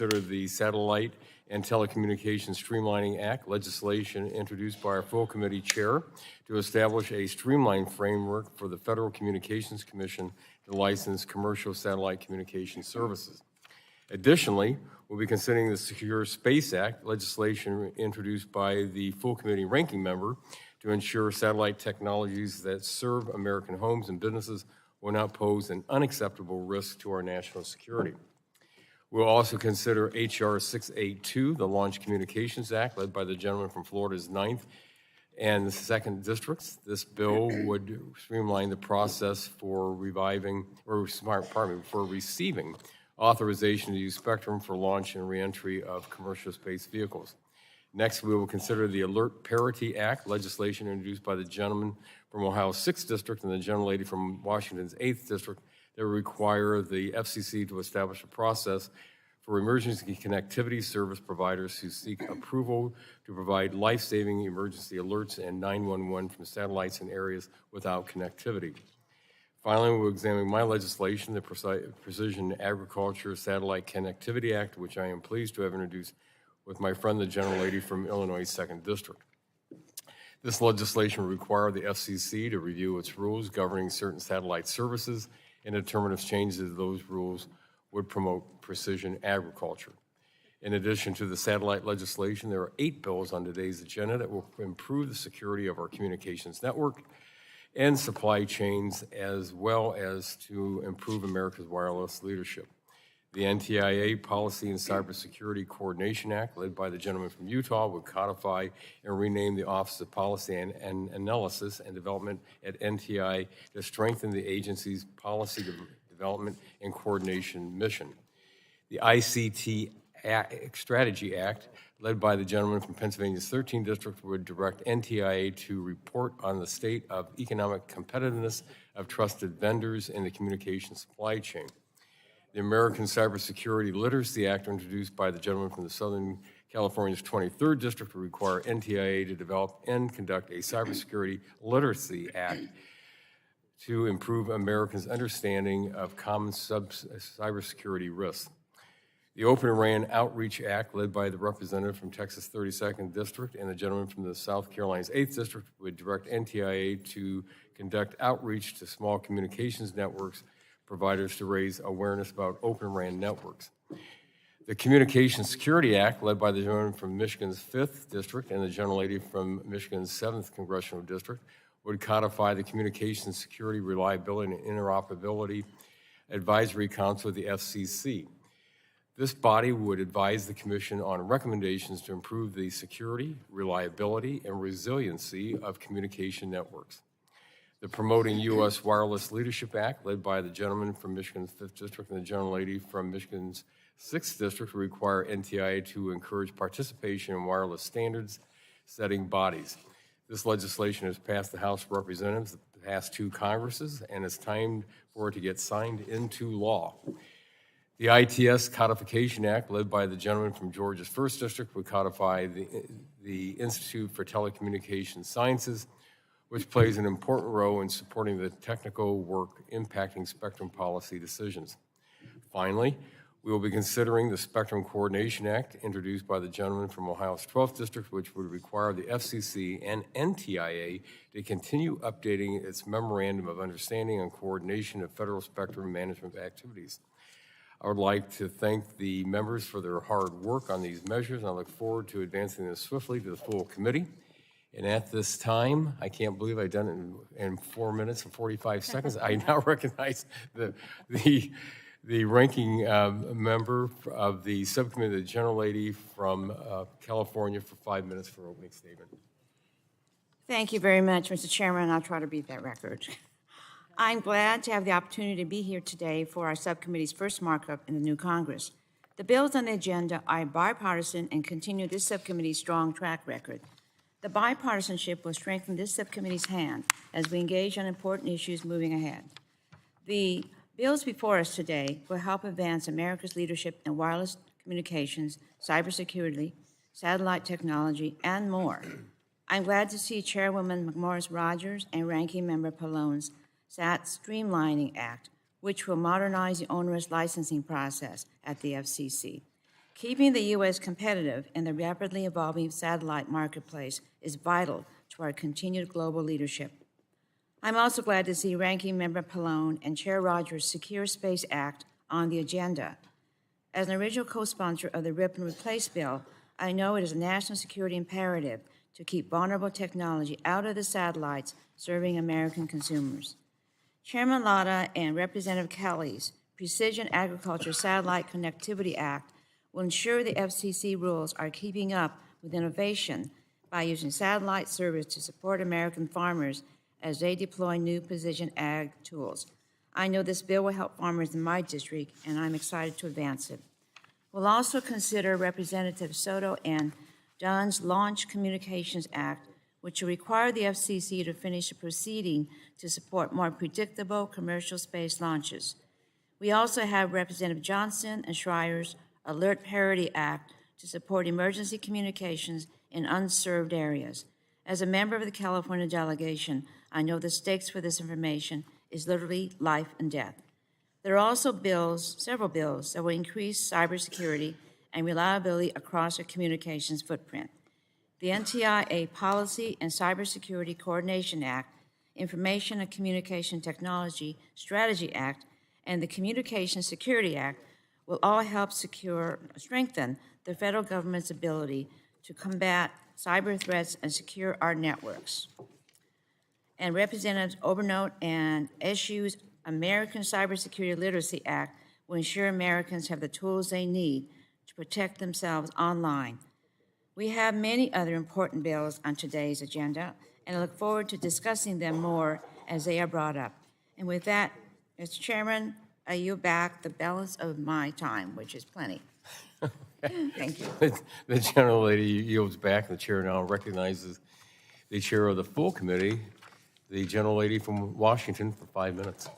consider the Satellite and Telecommunications Streamlining Act, legislation introduced by our full committee chair to establish a streamlined framework for the Federal Communications Commission to license commercial satellite communication services. Additionally, we'll be considering the Secure Space Act, legislation introduced by the full committee ranking member to ensure satellite technologies that serve American homes and businesses will not pose an unacceptable risk to our national security. We'll also consider H.R. 682, the Launch Communications Act, led by the gentleman from Florida's 9th and the 2nd districts. This bill would streamline the process for receiving authorization to use spectrum for launch and reentry of commercial space vehicles. Next, we will consider the Alert Parity Act, legislation introduced by the gentleman from Ohio's 6th District and the gentlelady from Washington's 8th District that require the FCC to establish a process for emergency connectivity service providers who seek approval to provide life-saving emergency alerts and 911 from satellites in areas without connectivity. Finally, we'll examine my legislation, the Precision Agriculture Satellite Connectivity Act, which I am pleased to have introduced with my friend, the gentlelady from Illinois' 2nd District. This legislation will require the FCC to review its rules governing certain satellite services and determine if changes to those rules would promote precision agriculture. In addition to the satellite legislation, there are 8 bills on today's agenda that will improve the security of our communications network and supply chains, as well as to improve America's wireless leadership. The NTIA Policy and Cybersecurity Coordination Act, led by the gentleman from Utah, would codify and rename the Office of Policy and Analysis and Development at NTIA to strengthen the agency's policy development and coordination mission. The ICT Strategy Act, led by the gentleman from Pennsylvania's 13th District, would direct NTIA to report on the state of economic competitiveness of trusted vendors in the communication supply chain. The American Cybersecurity Literacy Act, introduced by the gentleman from the Southern California's 23rd District, will require NTIA to develop and conduct a Cybersecurity Literacy Act to improve Americans' understanding of common cybersecurity risks. The Open RAN Outreach Act, led by the representative from Texas' 32nd District and the gentleman from the South Carolina's 8th District, would direct NTIA to conduct outreach to small communications networks providers to raise awareness about Open RAN networks. The Communications Security Act, led by the gentleman from Michigan's 5th District and the gentlelady from Michigan's 7th Congressional District, would codify the Communications Security Reliability and Interoperability Advisory Council of the FCC. This body would advise the Commission on recommendations to improve the security, reliability, and resiliency of communication networks. The Promoting U.S. Wireless Leadership Act, led by the gentleman from Michigan's 5th District and the gentlelady from Michigan's 6th District, will require NTIA to encourage participation in wireless standards-setting bodies. This legislation has passed the House of Representatives, the past 2 Congresses, and it's time for it to get signed into law. The ITS Codification Act, led by the gentleman from Georgia's 1st District, would codify the Institute for Telecommunications Sciences, which plays an important role in supporting the technical work impacting spectrum policy decisions. Finally, we will be considering the Spectrum Coordination Act, introduced by the gentleman from Ohio's 12th District, which would require the FCC and NTIA to continue updating its Memorandum of Understanding on Coordination of Federal Spectrum Management Activities. I would like to thank the members for their hard work on these measures, and I look forward to advancing this swiftly to the full committee. And at this time, I can't believe I've done it in 4 minutes and 45 seconds. I now recognize the ranking member of the subcommittee, the gentlelady from California, for 5 minutes for opening statement. Thank you very much, Mr. Chairman. I'll try to beat that record. I'm glad to have the opportunity to be here today for our subcommittee's first markup in the new Congress. The bills on the agenda are bipartisan and continue this subcommittee's strong track record. The bipartisanship will strengthen this subcommittee's hand as we engage on important issues moving ahead. The bills before us today will help advance America's leadership in wireless communications, cybersecurity, satellite technology, and more. I'm glad to see Chairwoman McMorris-Rogers and Ranking Member Pallone's SAT Streamlining Act, which will modernize the onerous licensing process at the FCC. Keeping the U.S. competitive in the rapidly evolving satellite marketplace is vital to our continued global leadership. I'm also glad to see Ranking Member Pallone and Chair Rogers' Secure Space Act on the agenda. As an original co-sponsor of the Rip and Replace bill, I know it is a national security imperative to keep vulnerable technology out of the satellites serving American consumers. Chairman Latta and Representative Kelly's Precision Agriculture Satellite Connectivity Act will ensure the FCC rules are keeping up with innovation by using satellite service to support American farmers as they deploy new precision ag tools. I know this bill will help farmers in my district, and I'm excited to advance it. We'll also consider Representative Soto and Dunn's Launch Communications Act, which will require the FCC to finish a proceeding to support more predictable commercial space launches. We also have Representative Johnson and Schreier's Alert Parity Act to support emergency communications in unserved areas. As a member of the California delegation, I know the stakes for this information is literally life and death. There are also several bills that will increase cybersecurity and reliability across our communications footprint. The NTIA Policy and Cybersecurity Coordination Act, Information and Communication Technology Strategy Act, and the Communications Security Act will all help strengthen the federal government's ability to combat cyber threats and secure our networks. And Representatives Obernote and Issue's American Cybersecurity Literacy Act will ensure Americans have the tools they need to protect themselves online. We have many other important bills on today's agenda, and I look forward to discussing them more as they are brought up. And with that, Mr. Chairman, I yield back the balance of my time, which is plenty. Thank you. The gentlelady yields back. The chair now recognizes the chair of the full committee, the gentlelady from Washington, for 5 minutes.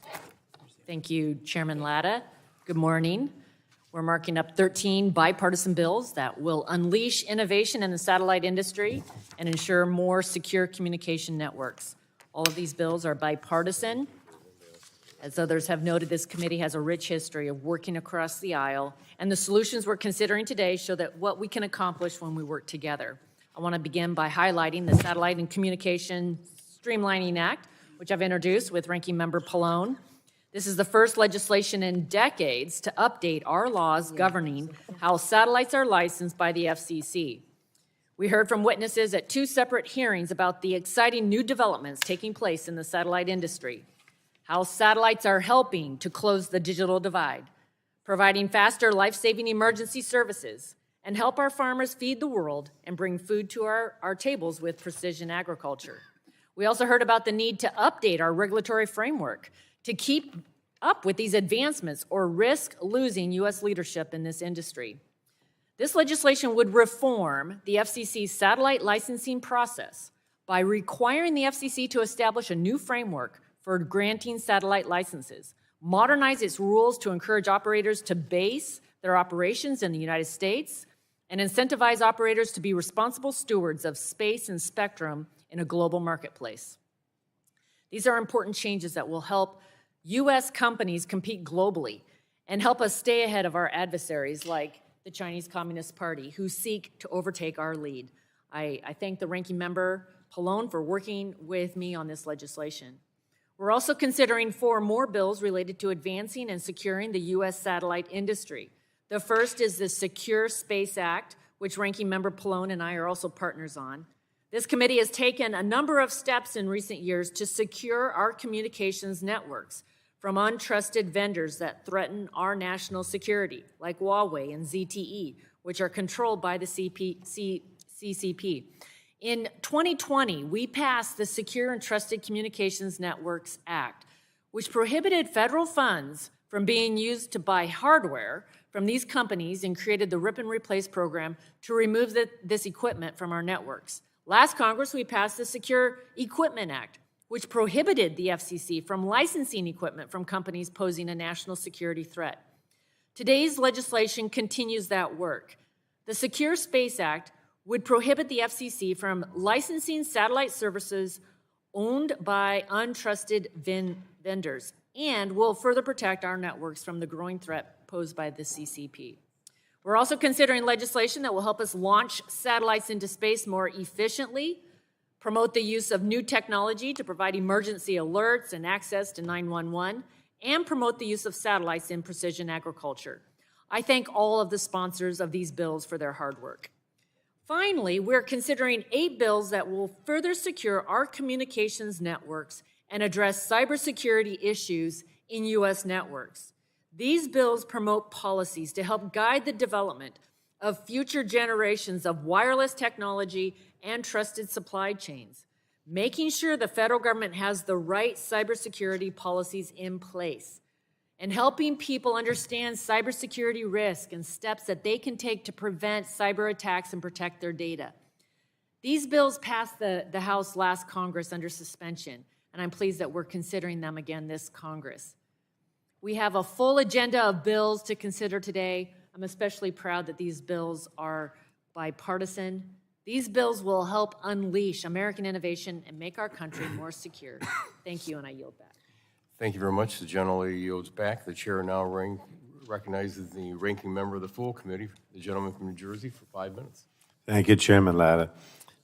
Thank you, Chairman Latta. Good morning. We're marking up 13 bipartisan bills that will unleash innovation in the satellite industry and ensure more secure communication networks. All of these bills are bipartisan. As others have noted, this committee has a rich history of working across the aisle, and the solutions we're considering today show that what we can accomplish when we work together. I want to begin by highlighting the Satellite and Communication Streamlining Act, which I've introduced with Ranking Member Pallone. This is the first legislation in decades to update our laws governing how satellites are licensed by the FCC. We heard from witnesses at 2 separate hearings about the exciting new developments taking place in the satellite industry, how satellites are helping to close the digital divide, providing faster life-saving emergency services, and help our farmers feed the world and bring food to our tables with precision agriculture. We also heard about the need to update our regulatory framework to keep up with these advancements or risk losing U.S. leadership in this industry. This legislation would reform the FCC's satellite licensing process by requiring the FCC to establish a new framework for granting satellite licenses, modernize its rules to encourage operators to base their operations in the United States, and incentivize operators to be responsible stewards of space and spectrum in a global marketplace. These are important changes that will help U.S. companies compete globally and help us stay ahead of our adversaries like the Chinese Communist Party, who seek to overtake our lead. I thank the Ranking Member Pallone for working with me on this legislation. We're also considering 4 more bills related to advancing and securing the U.S. satellite industry. The first is the Secure Space Act, which Ranking Member Pallone and I are also partners on. This committee has taken a number of steps in recent years to secure our communications networks from untrusted vendors that threaten our national security, like Huawei and ZTE, which are controlled by the CCP. In 2020, we passed the Secure and Trusted Communications Networks Act, which prohibited federal funds from being used to buy hardware from these companies and created the Rip and Replace program to remove this equipment from our networks. Last Congress, we passed the Secure Equipment Act, which prohibited the FCC from licensing equipment from companies posing a national security threat. Today's legislation continues that work. The Secure Space Act would prohibit the FCC from licensing satellite services owned by untrusted vendors and will further protect our networks from the growing threat posed by the CCP. We're also considering legislation that will help us launch satellites into space more efficiently, promote the use of new technology to provide emergency alerts and access to 911, and promote the use of satellites in precision agriculture. I thank all of the sponsors of these bills for their hard work. Finally, we're considering 8 bills that will further secure our communications networks and address cybersecurity issues in U.S. networks. These bills promote policies to help guide the development of future generations of wireless technology and trusted supply chains, making sure the federal government has the right cybersecurity policies in place, and helping people understand cybersecurity risk and steps that they can take to prevent cyber attacks and protect their data. These bills passed the House last Congress under suspension, and I'm pleased that we're considering them again this Congress. We have a full agenda of bills to consider today. I'm especially proud that these bills are bipartisan. These bills will help unleash American innovation and make our country more secure. Thank you, and I yield back. Thank you very much. The gentleman yields back. The chair now recognizes the ranking member of the full committee, the gentleman from New Jersey, for 5 minutes. Thank you, Chairman Latta.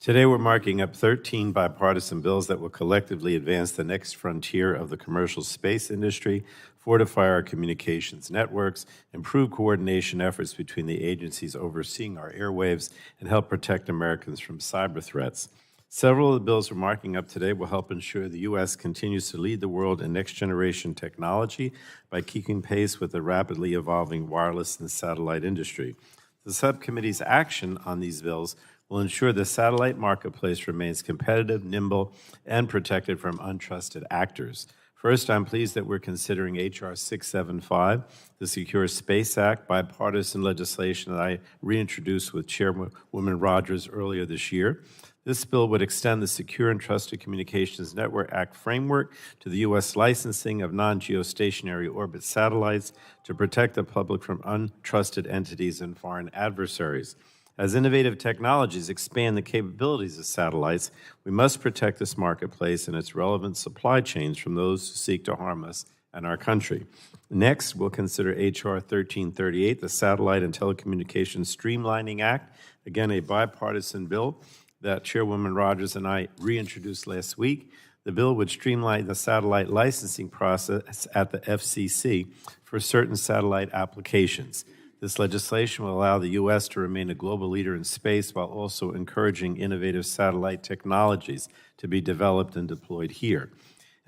Today we're marking up 13 bipartisan bills that will collectively advance the next frontier of the commercial space industry, fortify our communications networks, improve coordination efforts between the agencies overseeing our airwaves, and help protect Americans from cyber threats. Several of the bills we're marking up today will help ensure the U.S. continues to lead the world in next-generation technology by keeping pace with the rapidly evolving wireless and satellite industry. The subcommittee's action on these bills will ensure the satellite marketplace remains competitive, nimble, and protected from untrusted actors. First, I'm pleased that we're considering H.R. 675, the Secure Space Act, bipartisan legislation that I reintroduced with Chairwoman Rogers earlier this year. This bill would extend the Secure and Trusted Communications Network Act framework to the U.S. licensing of non-geostationary orbit satellites to protect the public from untrusted entities and foreign adversaries. As innovative technologies expand the capabilities of satellites, we must protect this marketplace and its relevant supply chains from those who seek to harm us and our country. Next, we'll consider H.R. 1338, the Satellite and Telecommunications Streamlining Act, again a bipartisan bill that Chairwoman Rogers and I reintroduced last week. The bill would streamline the satellite licensing process at the FCC for certain satellite applications. This legislation will allow the U.S. to remain a global leader in space while also encouraging innovative satellite technologies to be developed and deployed here.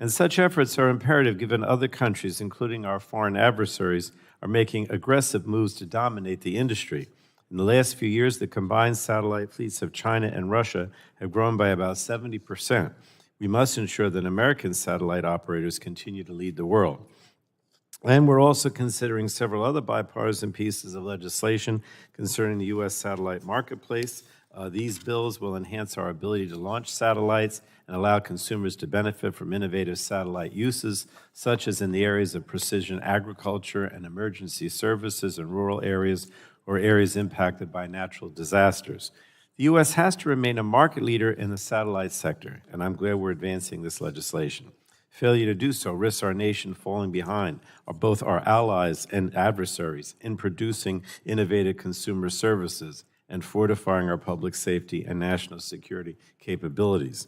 And such efforts are imperative given other countries, including our foreign adversaries, are making aggressive moves to dominate the industry. In the last few years, the combined satellite fleets of China and Russia have grown by about 70%. We must ensure that American satellite operators continue to lead the world. And we're also considering several other bipartisan pieces of legislation concerning the U.S. satellite marketplace. These bills will enhance our ability to launch satellites and allow consumers to benefit from innovative satellite uses, such as in the areas of precision agriculture and emergency services in rural areas or areas impacted by natural disasters. The U.S. has to remain a market leader in the satellite sector, and I'm glad we're advancing this legislation. Failure to do so risks our nation falling behind both our allies and adversaries in producing innovative consumer services and fortifying our public safety and national security capabilities.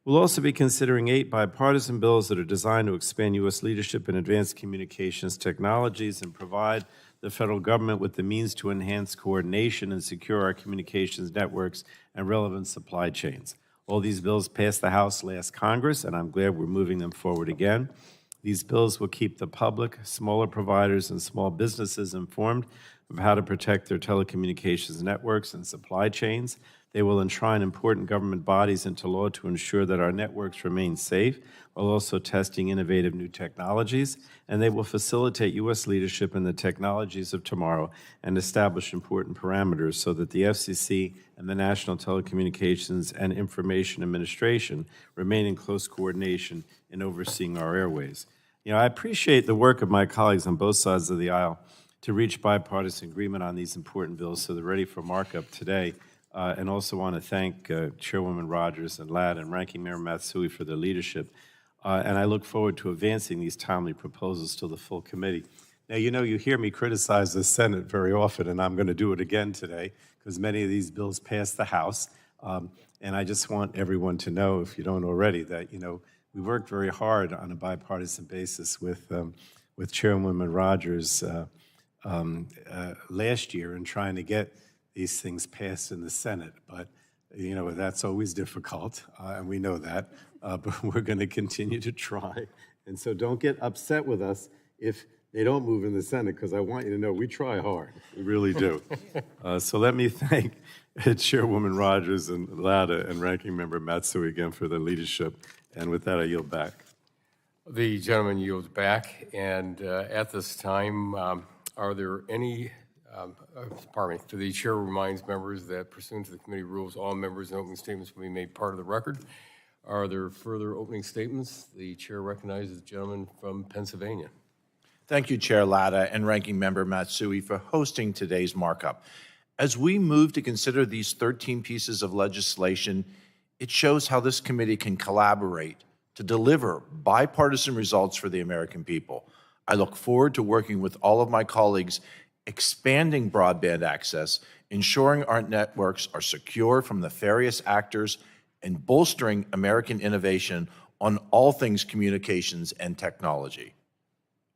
We'll also be considering 8 bipartisan bills that are designed to expand U.S. leadership in advanced communications technologies and provide the federal government with the means to enhance coordination and secure our communications networks and relevant supply chains. All these bills passed the House last Congress, and I'm glad we're moving them forward again. These bills will keep the public, smaller providers, and small businesses informed of how to protect their telecommunications networks and supply chains. They will enshrine important government bodies into law to ensure that our networks remain safe, while also testing innovative new technologies. And they will facilitate U.S. leadership in the technologies of tomorrow and establish important parameters so that the FCC and the National Telecommunications and Information Administration remain in close coordination in overseeing our airways. You know, I appreciate the work of my colleagues on both sides of the aisle to reach bipartisan agreement on these important bills so they're ready for markup today. And also want to thank Chairwoman Rogers and Ladd and Ranking Member Matsui for their leadership. And I look forward to advancing these timely proposals to the full committee. Now, you hear me criticize the Senate very often, and I'm going to do it again today, because many of these bills passed the House. And I just want everyone to know, if you don't already, that, we worked very hard on a bipartisan basis with Chairwoman Rogers last year in trying to get these things passed in the Senate. But, that's always difficult, and we know that. But we're going to continue to try. And so don't get upset with us if they don't move in the Senate, because I want you to know we try hard. We really do. So let me thank Chairwoman Rogers and Latta and Ranking Member Matsui again for their leadership. And with that, I yield back. The gentleman yields back, and at this time, are there any, the chair reminds members that pursuant to the committee rules, all members and opening statements will be made part of the record. Are there further opening statements? The chair recognizes the gentleman from Pennsylvania. Thank you, Chair Latta and Ranking Member Matsui, for hosting today's markup. As we move to consider these 13 pieces of legislation, it shows how this committee can collaborate to deliver bipartisan results for the American people. I look forward to working with all of my colleagues, expanding broadband access, ensuring our networks are secure from nefarious actors, and bolstering American innovation on all things communications and technology.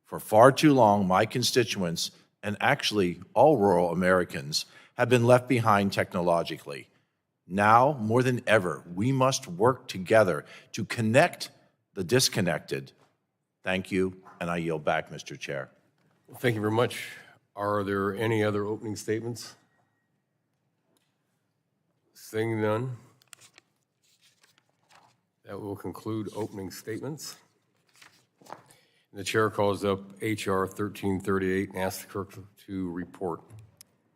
For far too long, my constituents, and actually all rural Americans, have been left behind technologically. Now, more than ever, we must work together to connect the disconnected. Thank you, and I yield back, Mr. Chair. Thank you very much. Are there any other opening statements? Seeing none, that will conclude opening statements. The chair calls up H.R. 1338 and asks the clerk to report.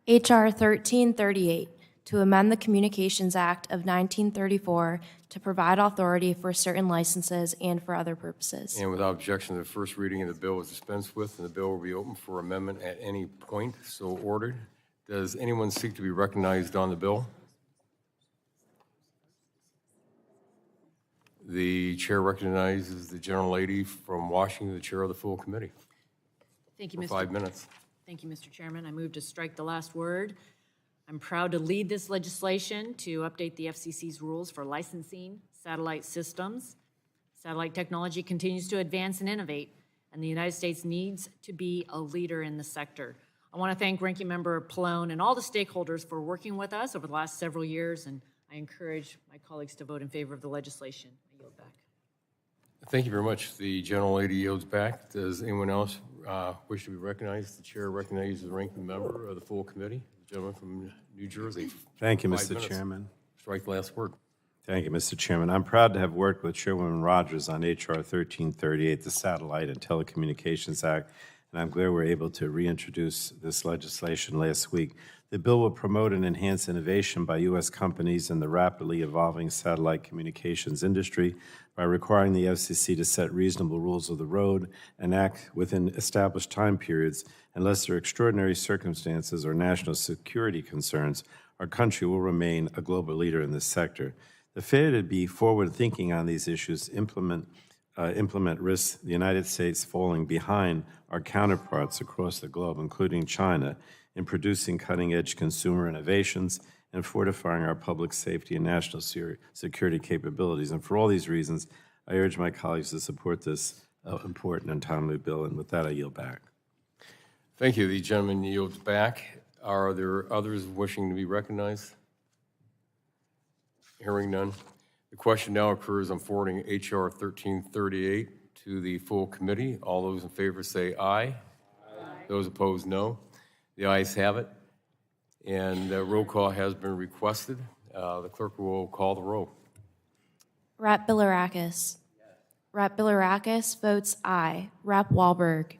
H.R. 1338, to amend the Communications Act of 1934 to provide authority for certain licenses and for other purposes. And without objection, the first reading of the bill is dispensed with, and the bill will be open for amendment at any point so ordered. Does anyone seek to be recognized on the bill? The chair recognizes the gentlelady from Washington, the chair of the full committee. Thank you, For Mr. 5 minutes. Thank you, Mr. Chairman. I move to strike the last word. I'm proud to lead this legislation to update the FCC's rules for licensing satellite systems. Satellite technology continues to advance and innovate, and the United States needs to be a leader in the sector. I want to thank Ranking Member Pallone and all the stakeholders for working with us over the last several years, and I encourage my colleagues to vote in favor of the legislation. I yield back. Thank you very much. The gentlelady yields back. Does anyone else wish to be recognized? The chair recognizes the ranking member of the full committee, the gentleman from New Jersey. Thank you, 5 Mr. minutes. Chairman. Strike the last word. Thank you, Mr. Chairman. I'm proud to have worked with Chairwoman Rogers on H.R. 1338, the Satellite and Telecommunications Act, and I'm glad we're able to reintroduce this legislation last week. The bill will promote and enhance innovation by U.S. companies in the rapidly evolving satellite communications industry by requiring the FCC to set reasonable rules of the road and act within established time periods. Unless there are extraordinary circumstances or national security concerns, our country will remain a global leader in this sector. The failure to be forward-thinking on these issues implement risks the United States falling behind our counterparts across the globe, including China, in producing cutting-edge consumer innovations and fortifying our public safety and national security capabilities. And for all these reasons, I urge my colleagues to support this important and timely bill. And with that, I yield back. Thank you. The gentleman yields back. Are there others wishing to be recognized? Hearing none. The question now occurs on forwarding H.R. 1338 to the full committee. All those in favor say aye. Aye. Those opposed, no. The ayes have it. And roll call has been requested. The clerk will call the roll. Rep. Bilirakis. Rep. Bilirakis votes aye. Rep. Wahlberg.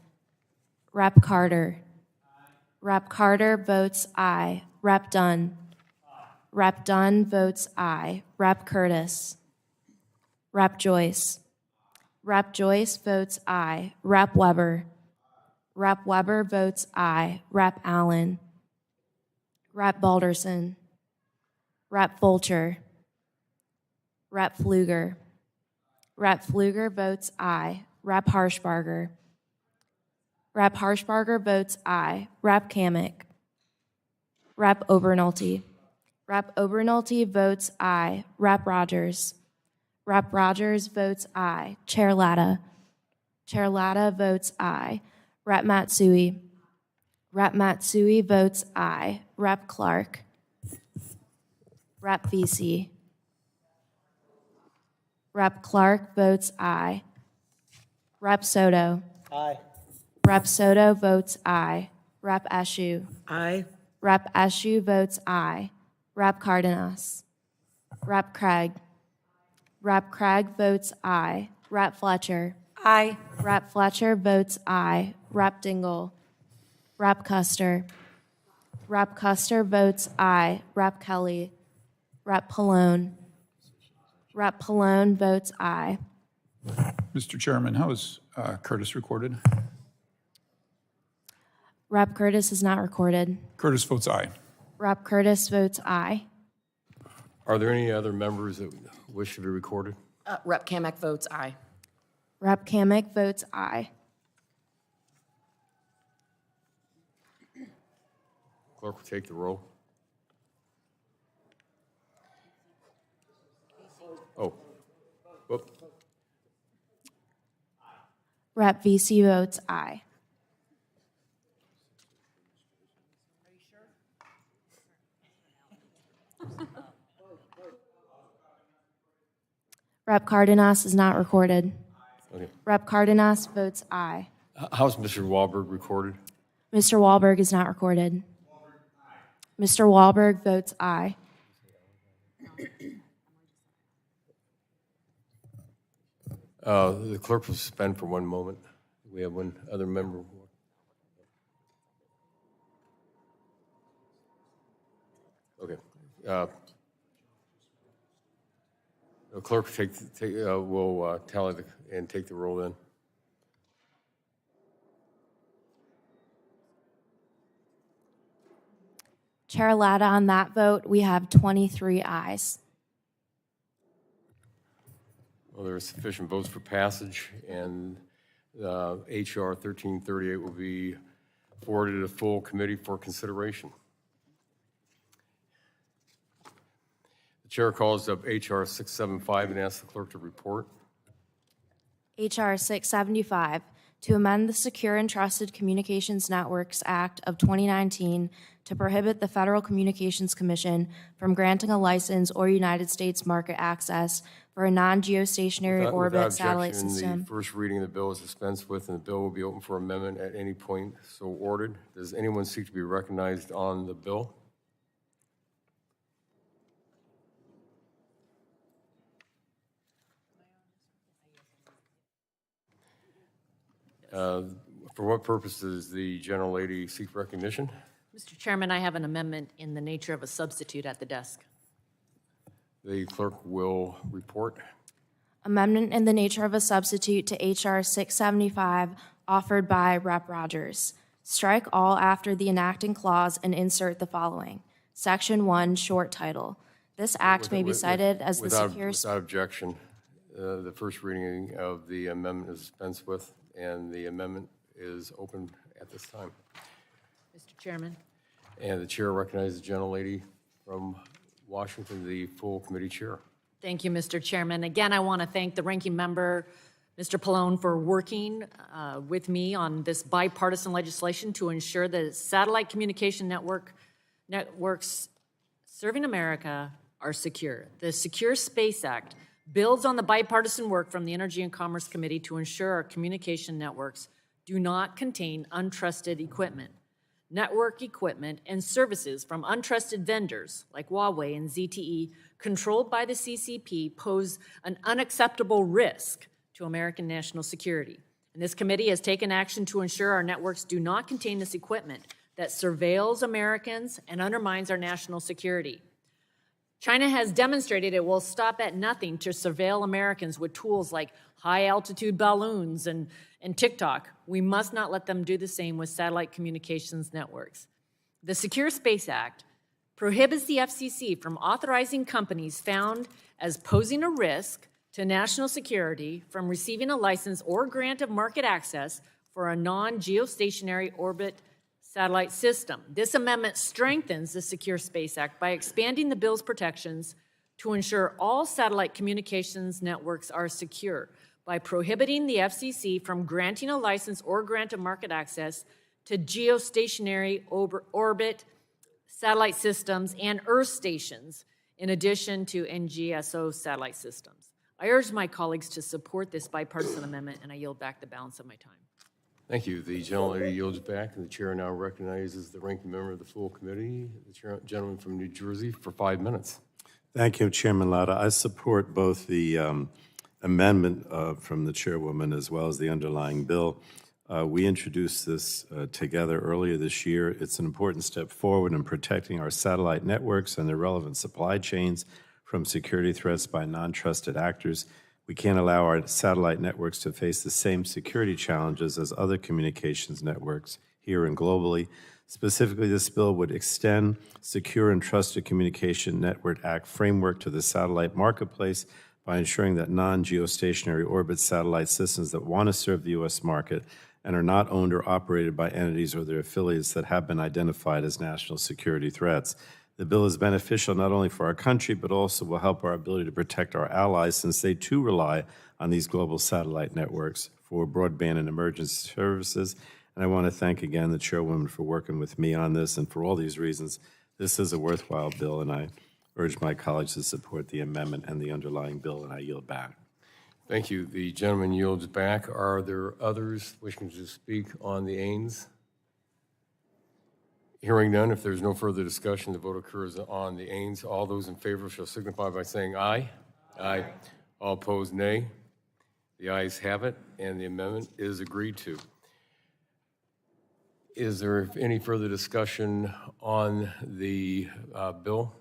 Rep. Carter. Rep. Carter votes aye. Rep. Dunn. Rep. Dunn votes aye. Rep. Curtis. Rep. Joyce. Rep. Joyce votes aye. Rep. Weber. Rep. Weber votes aye. Rep. Allen. Rep. Balderson. Rep. Fulcher. Rep. Pfluger. Rep. Pfluger votes aye. Rep. Harshbarger. Rep. Harshbarger votes aye. Rep. Kamick. Rep. Obernolte. Rep. Obernolte votes aye. Rep. Rogers. Rep. Rogers votes aye. Chair Latta. Chair Latta votes aye. Rep. Matsui. Rep. Matsui votes aye. Rep. Clark. Rep. Vesey. Rep. Clark votes aye. Rep. Soto. Aye. Rep. Soto votes aye. Rep. Eshu. Aye. Rep. Eshu votes aye. Rep. Cardenas. Rep. Craig. Rep. Craig votes aye. Rep. Fletcher. Aye. Rep. Fletcher votes aye. Rep. Dingell. Rep. Custer. Rep. Custer votes aye. Rep. Kelly. Rep. Pallone. Rep. Pallone votes aye. Mr. Chairman, how is Curtis recorded? Rep. Curtis is not recorded. Curtis votes aye. Rep. Curtis votes aye. Are there any other members that wish to be recorded? Rep. Kamick votes aye. Rep. Kamick votes aye. Clerk will take the roll. Oh. Whoop. Rep. Vesey votes aye. Rep. Cardenas is not recorded. Okay. Rep. Cardenas votes aye. How's Mr. Wahlberg recorded? Mr. Wahlberg is not recorded. Mr. Wahlberg votes aye. The clerk will suspend for one moment. We have one other member. Okay. The clerk will tally and take the roll then. Chair Latta, on that vote, we have 23 ayes. Well, there are sufficient votes for passage, and H.R. 1338 will be forwarded to full committee for consideration. The chair calls up H.R. 675 and asks the clerk to report. H.R. 675, to amend the Secure and Trusted Communications Networks Act of 2019 to prohibit the Federal Communications Commission from granting a license or United States market access for a non-geostationary orbit satellite Without objection, system. the first reading of the bill is dispensed with, and the bill will be open for amendment at any point so ordered. Does anyone seek to be recognized on the bill? For what purpose does the gentle lady seek recognition? Mr. Chairman, I have an amendment in the nature of a substitute at the desk. The clerk will report. Amendment in the nature of a substitute to H.R. 675 offered by Rep. Rogers. Strike all after the enacting clause and insert the following. Section 1, short title. This act may be cited as the secure... Without objection, the first reading of the amendment is dispensed with, and the amendment is open at this time. Mr. Chairman. And the chair recognizes the gentlelady from Washington, the full committee chair. Thank you, Mr. Chairman. Again, I want to thank the ranking member, Mr. Pallone, for working with me on this bipartisan legislation to ensure that satellite communication networks serving America are secure. The Secure Space Act builds on the bipartisan work from the Energy and Commerce Committee to ensure our communication networks do not contain untrusted equipment. Network equipment and services from untrusted vendors like Huawei and ZTE controlled by the CCP pose an unacceptable risk to American national security. And this committee has taken action to ensure our networks do not contain this equipment that surveils Americans and undermines our national security. China has demonstrated it will stop at nothing to surveil Americans with tools like high-altitude balloons and TikTok. We must not let them do the same with satellite communications networks. The Secure Space Act prohibits the FCC from authorizing companies found as posing a risk to national security from receiving a license or grant of market access for a non-geostationary orbit satellite system. This amendment strengthens the Secure Space Act by expanding the bill's protections to ensure all satellite communications networks are secure by prohibiting the FCC from granting a license or grant of market access to geostationary orbit satellite systems and Earth stations, in addition to NGSO satellite systems. I urge my colleagues to support this bipartisan amendment, and I yield back the balance of my time. Thank you. The gentlelady yields back, and the chair now recognizes the ranking member of the full committee, the gentleman from New Jersey, for 5 minutes. Thank you, Chairman Latta. I support both the amendment from the chairwoman as well as the underlying bill. We introduced this together earlier this year. It's an important step forward in protecting our satellite networks and their relevant supply chains from security threats by non-trusted actors. We can't allow our satellite networks to face the same security challenges as other communications networks here and globally. Specifically, this bill would extend Secure and Trusted Communication Network Act framework to the satellite marketplace by ensuring that non-geostationary orbit satellite systems that want to serve the U.S. market and are not owned or operated by entities or their affiliates that have been identified as national security threats. The bill is beneficial not only for our country, but also will help our ability to protect our allies, since they too rely on these global satellite networks for broadband and emergency services. And I want to thank again the chairwoman for working with me on this, and for all these reasons, this is a worthwhile bill, and I urge my colleagues to support the amendment and the underlying bill, and I yield back. Thank you. The gentleman yields back. Are there others wishing to speak on the Ains? Hearing none, if there's no further discussion, the vote occurs on the Ains. All those in favor shall signify by saying aye. Aye. All opposed, nay. The ayes have it, and the amendment is agreed to. Is there any further discussion on the bill?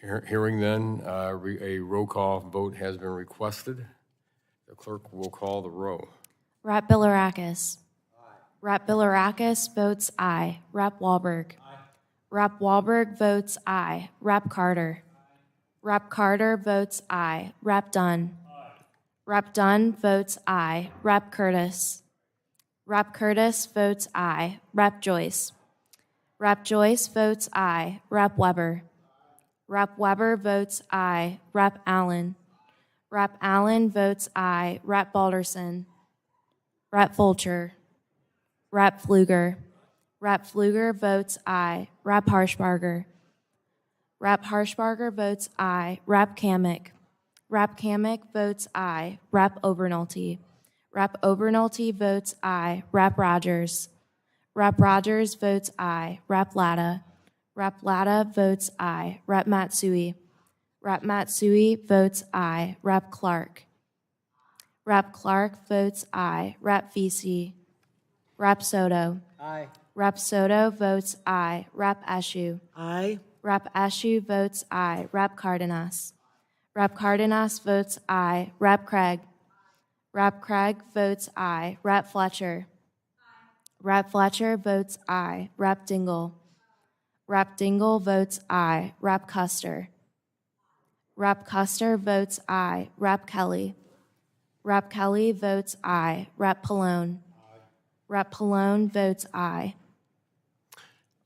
Hearing none, a roll call vote has been requested. The clerk will call the roll. Rep. Bilirakis. Rep. Bilirakis votes aye. Rep. Wahlberg. Rep. Wahlberg votes aye. Rep. Carter. Rep. Carter votes aye. Rep. Dunn. Rep. Dunn votes aye. Rep. Curtis. Rep. Curtis votes aye. Rep. Joyce. Rep. Joyce votes aye. Rep. Weber. Rep. Weber votes aye. Rep. Allen. Rep. Allen votes aye. Rep. Balderson. Rep. Fulcher. Rep. Pfluger. Rep. Pfluger votes aye. Rep. Harshbarger. Rep. Harshbarger votes aye. Rep. Kamick. Rep. Kamick votes aye. Rep. Obernolte. Rep. Obernolte votes aye. Rep. Rogers. Rep. Rogers votes aye. Rep. Latta. Rep. Latta votes aye. Rep. Matsui. Rep. Matsui votes aye. Rep. Clark. Rep. Clark votes aye. Rep. Vesey. Rep. Soto. Aye. Rep. Soto votes aye. Rep. Eshu. Aye. Rep. Eshu votes aye. Rep. Cardenas. Rep. Cardenas votes aye. Rep. Craig. Rep. Craig votes aye. Rep. Fletcher. Rep. Fletcher votes aye. Rep. Dingell. Rep. Dingell votes aye. Rep. Custer. Rep. Custer votes aye. Rep. Kelly. Rep. Kelly votes aye. Rep. Pallone. Rep. Pallone votes aye.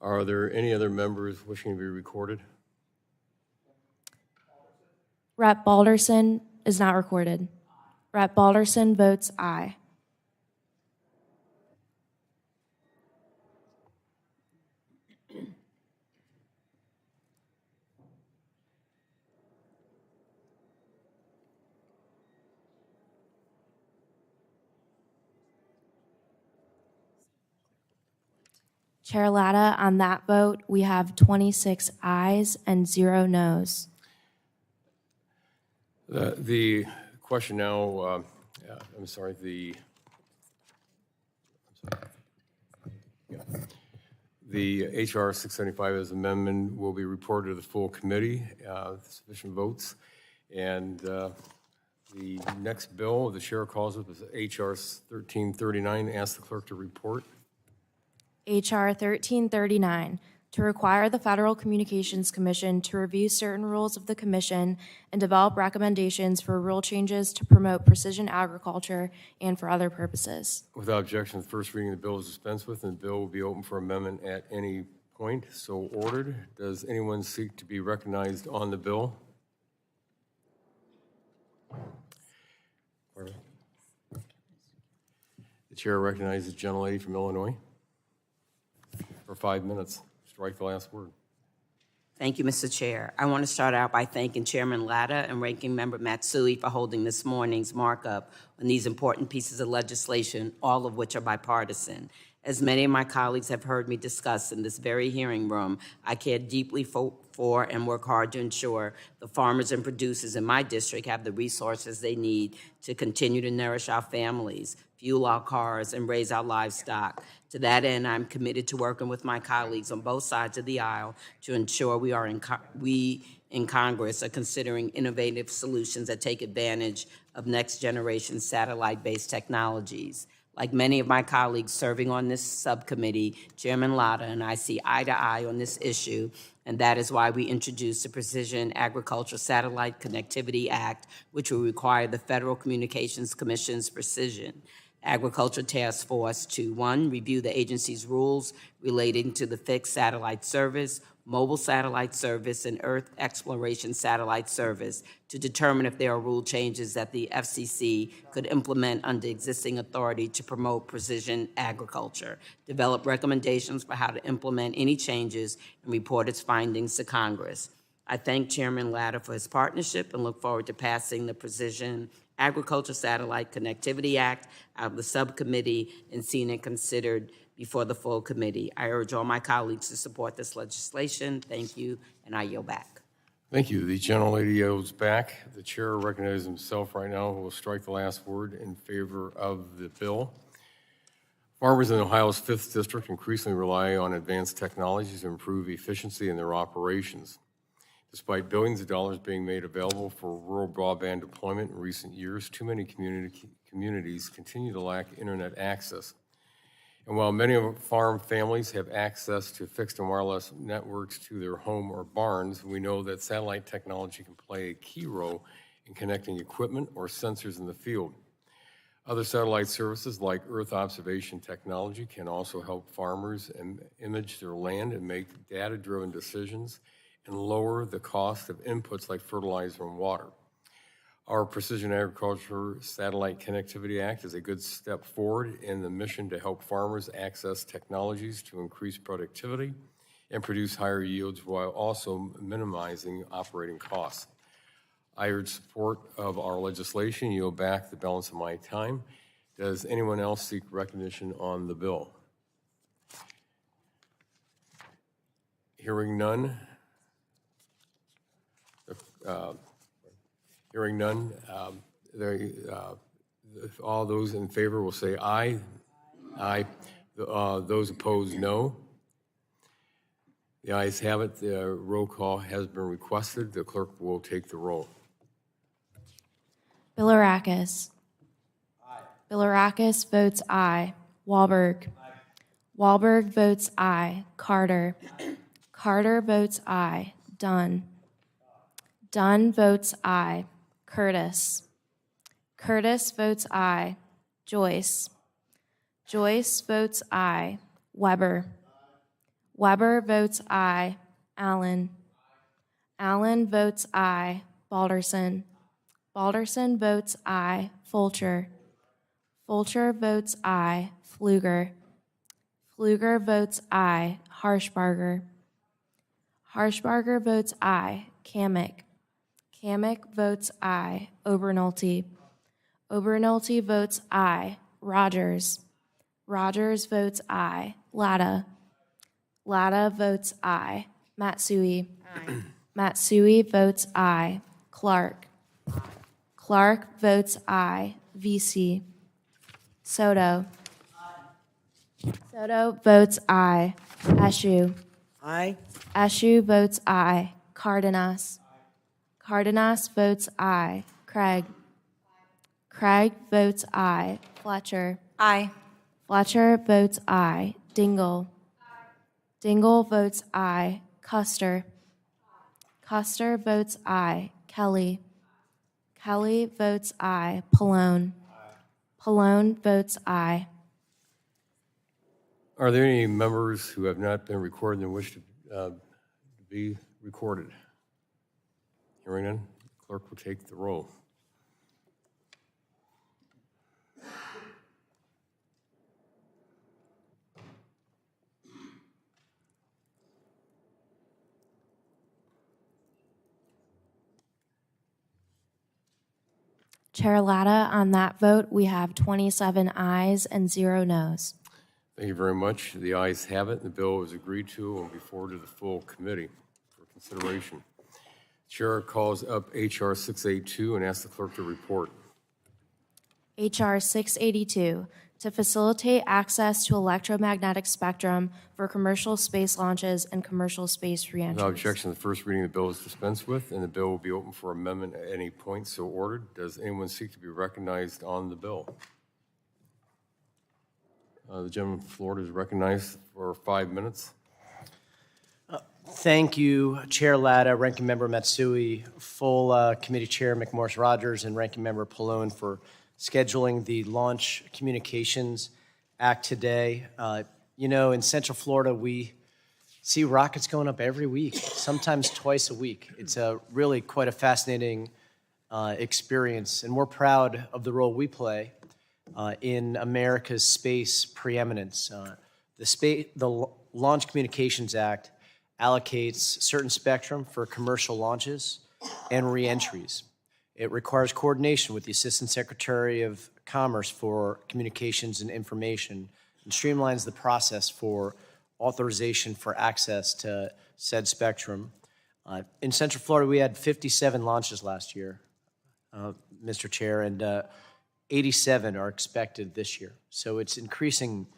Are there any other members wishing to be recorded? Rep. Balderson is not recorded. Rep. Balderson votes aye. Chair Latta, on that vote, we have 26 ayes and 0 noes. The question now, the HR 675 as amendment will be reported to the full committee, sufficient votes. And the next bill, the chair calls it, is HR 1339. Ask the clerk to report. HR 1339, to require the Federal Communications Commission to review certain rules of the Commission and develop recommendations for rule changes to promote precision agriculture and for other purposes. Without objection, the first reading of the bill is dispensed with, and the bill will be open for amendment at any point. So ordered. Does anyone seek to be recognized on the bill? The chair recognizes the gentlelady from Illinois for 5 minutes. Strike the last word. Thank you, Mr. Chair. I want to start out by thanking Chairman Latta and Ranking Member Matsui for holding this morning's markup on these important pieces of legislation, all of which are bipartisan. As many of my colleagues have heard me discuss in this very hearing room, I care deeply for and work hard to ensure the farmers and producers in my district have the resources they need to continue to nourish our families, fuel our cars, and raise our livestock. To that end, I'm committed to working with my colleagues on both sides of the aisle to ensure we in Congress are considering innovative solutions that take advantage of next-generation satellite-based technologies. Like many of my colleagues serving on this subcommittee, Chairman Latta and I see eye to eye on this issue, and that is why we introduced the Precision Agriculture Satellite Connectivity Act, which will require the Federal Communications Commission's Precision Agriculture Task Force to, 1, review the agency's rules relating to the fixed satellite service, mobile satellite service, and Earth exploration satellite service to determine if there are rule changes that the FCC could implement under existing authority to promote precision agriculture, develop recommendations for how to implement any changes, and report its findings to Congress. I thank Chairman Latta for his partnership and look forward to passing the Precision Agriculture Satellite Connectivity Act out of the subcommittee and seeing it considered before the full committee. I urge all my colleagues to support this legislation. Thank you, and I yield back. Thank you. The gentlelady yields back. The chair recognizes himself right now, who will strike the last word in favor of the bill. Farmers in Ohio's 5th District increasingly rely on advanced technologies to improve efficiency in their operations. Despite billions of dollars being made available for rural broadband deployment in recent years, too many communities continue to lack internet access. And while many of farm families have access to fixed and wireless networks to their home or barns, we know that satellite technology can play a key role in connecting equipment or sensors in the field. Other satellite services like Earth observation technology can also help farmers image their land and make data-driven decisions and lower the cost of inputs like fertilizer and water. Our Precision Agriculture Satellite Connectivity Act is a good step forward in the mission to help farmers access technologies to increase productivity and produce higher yields while also minimizing operating costs. I urge support of our legislation. Yield back the balance of my time. Does anyone else seek recognition on the bill? Hearing none. Hearing none, all those in favor will say aye. Aye. Those opposed, no. The ayes have it. The roll call has been requested. The clerk will take the roll. Bilirakis. Aye. Bilirakis votes aye. Wahlberg. Aye. Wahlberg votes aye. Carter. Aye. Carter votes aye. Dunn. Dunn votes aye. Curtis. Curtis votes aye. Joyce. Joyce votes aye. Weber. Weber votes aye. Allen. Allen votes aye. Balderson. Balderson votes aye. Fulcher. Fulcher votes aye. Pfluger. Pfluger votes aye. Harshbarger. Harshbarger votes aye. Kamick. Kamick votes aye. Obernolte. Obernolte votes aye. Rogers. Rogers votes aye. Latta. Latta votes aye. Matsui. Aye. Matsui votes aye. Clark. Clark votes aye. VC. Soto. Soto votes aye. Eshu. Aye. Eshu votes aye. Cardenas. Cardenas votes aye. Craig. Craig votes aye. Fletcher. Aye. Fletcher votes aye. Dingell. Dingell votes aye. Custer. Custer votes aye. Kelly. Kelly votes aye. Pallone. Pallone votes aye. Are there any members who have not been recorded and wish to be recorded? Hearing none, clerk will take the roll. Chair Latta, on that vote, we have 27 ayes and 0 noes. Thank you very much. The ayes have it. The bill is agreed to and will be forwarded to the full committee for consideration. Chair calls up H.R. 682 and asks the clerk to report. H.R. 682, to facilitate access to electromagnetic spectrum for commercial space launches and commercial space reentries. Without objection, the first reading of the bill is dispensed with, and the bill will be open for amendment at any point so ordered. Does anyone seek to be recognized on the bill? The gentleman from Florida is recognized for 5 minutes. Thank you, Chair Latta, Ranking Member Matsui, full Committee Chair McMorris-Rogers, and Ranking Member Pallone for scheduling the Launch Communications Act today. You know, in Central Florida, we see rockets going up every week, sometimes twice a week. It's really quite a fascinating experience, and we're proud of the role we play in America's space preeminence. The Launch Communications Act allocates certain spectrum for commercial launches and reentries. It requires coordination with the Assistant Secretary of Commerce for Communications and Information and streamlines the process for authorization for access to said spectrum. In Central Florida, we had 57 launches last year, Mr. Chair, and 87 are expected this year. So it's increasing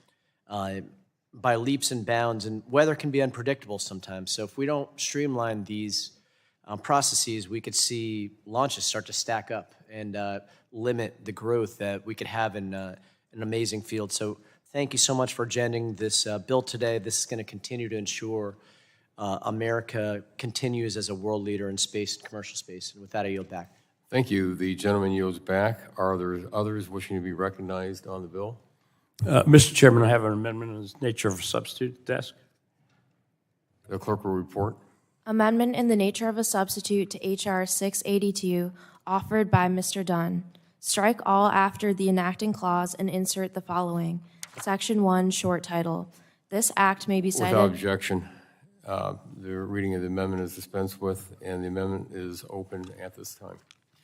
by leaps and bounds, and weather can be unpredictable sometimes. So if we don't streamline these processes, we could see launches start to stack up and limit the growth that we could have in an amazing field. So thank you so much for agending this bill today. This is going to continue to ensure America continues as a world leader in space and commercial space. And with that, I yield back. Thank you. The gentleman yields back. Are there others wishing to be recognized on the bill? Mr. Chairman, I have an amendment in the nature of a substitute at the desk. The clerk will report. Amendment in the nature of a substitute to H.R. 682, offered by Mr. Dunn. Strike all after the enacting clause and insert the following. Section 1, short title. This act may be cited. Without objection, the reading of the amendment is dispensed with, and the amendment is open at this time.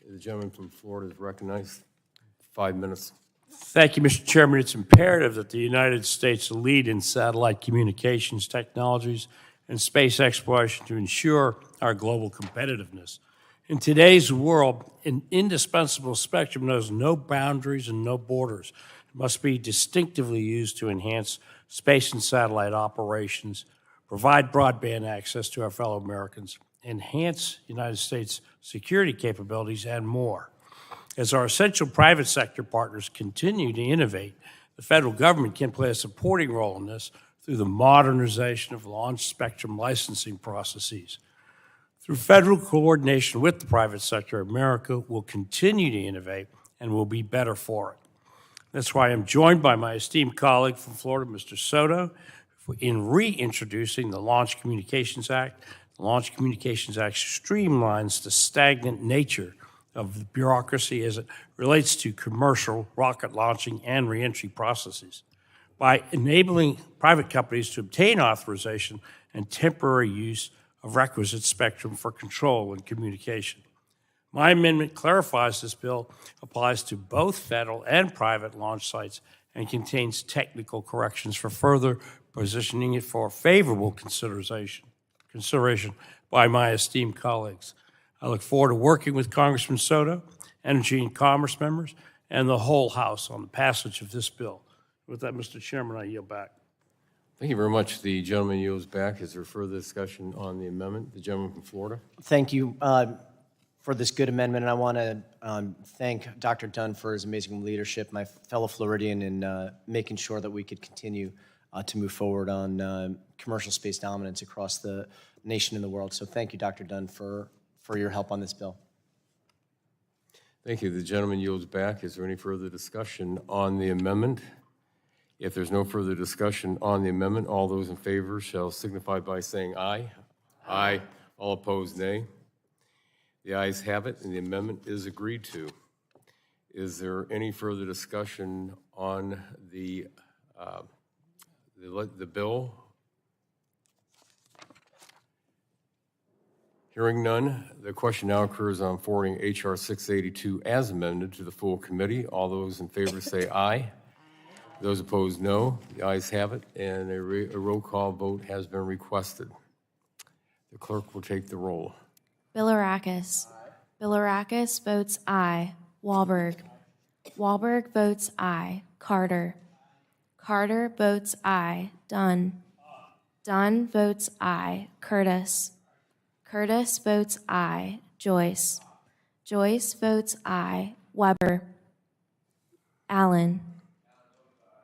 The gentleman from Florida is recognized. 5 minutes. Thank you, Mr. Chairman. It's imperative that the United States lead in satellite communications technologies and space exploration to ensure our global competitiveness. In today's world, an indispensable spectrum knows no boundaries and no borders. It must be distinctively used to enhance space and satellite operations, provide broadband access to our fellow Americans, enhance United States security capabilities, and more. As our essential private sector partners continue to innovate, the federal government can play a supporting role in this through the modernization of launch spectrum licensing processes. Through federal coordination with the private sector, America will continue to innovate and will be better for it. That's why I'm joined by my esteemed colleague from Florida, Mr. Soto, in reintroducing the Launch Communications Act. The Launch Communications Act streamlines the stagnant nature of the bureaucracy as it relates to commercial rocket launching and reentry processes by enabling private companies to obtain authorization and temporary use of requisite spectrum for control and communication. My amendment clarifies this bill applies to both federal and private launch sites and contains technical corrections for further positioning it for favorable consideration by my esteemed colleagues. I look forward to working with Congressman Soto, Energy and Commerce members, and the whole House on the passage of this bill. With that, Mr. Chairman, I yield back. Thank you very much. The gentleman yields back. Is there further discussion on the amendment? The gentleman from Florida. Thank you for this good amendment, and I want to thank Dr. Dunn for his amazing leadership, my fellow Floridian, in making sure that we could continue to move forward on commercial space dominance across the nation and the world. So thank you, Dr. Dunn, for your help on this bill. Thank you. The gentleman yields back. Is there any further discussion on the amendment? If there's no further discussion on the amendment, all those in favor shall signify by saying aye. Aye. All opposed, nay. The ayes have it, and the amendment is agreed to. Is there any further discussion on the bill? Hearing none, the question now occurs on forwarding H.R. 682 as amended to the full committee. All those in favor say aye. Those opposed, no. The ayes have it, and a roll call vote has been requested. The clerk will take the roll. Bilirakis. Bilirakis votes aye. Wahlberg. Wahlberg votes aye. Carter. Carter votes aye. Dunn. Dunn votes aye. Curtis. Curtis votes aye. Joyce. Joyce votes aye. Weber. Allen.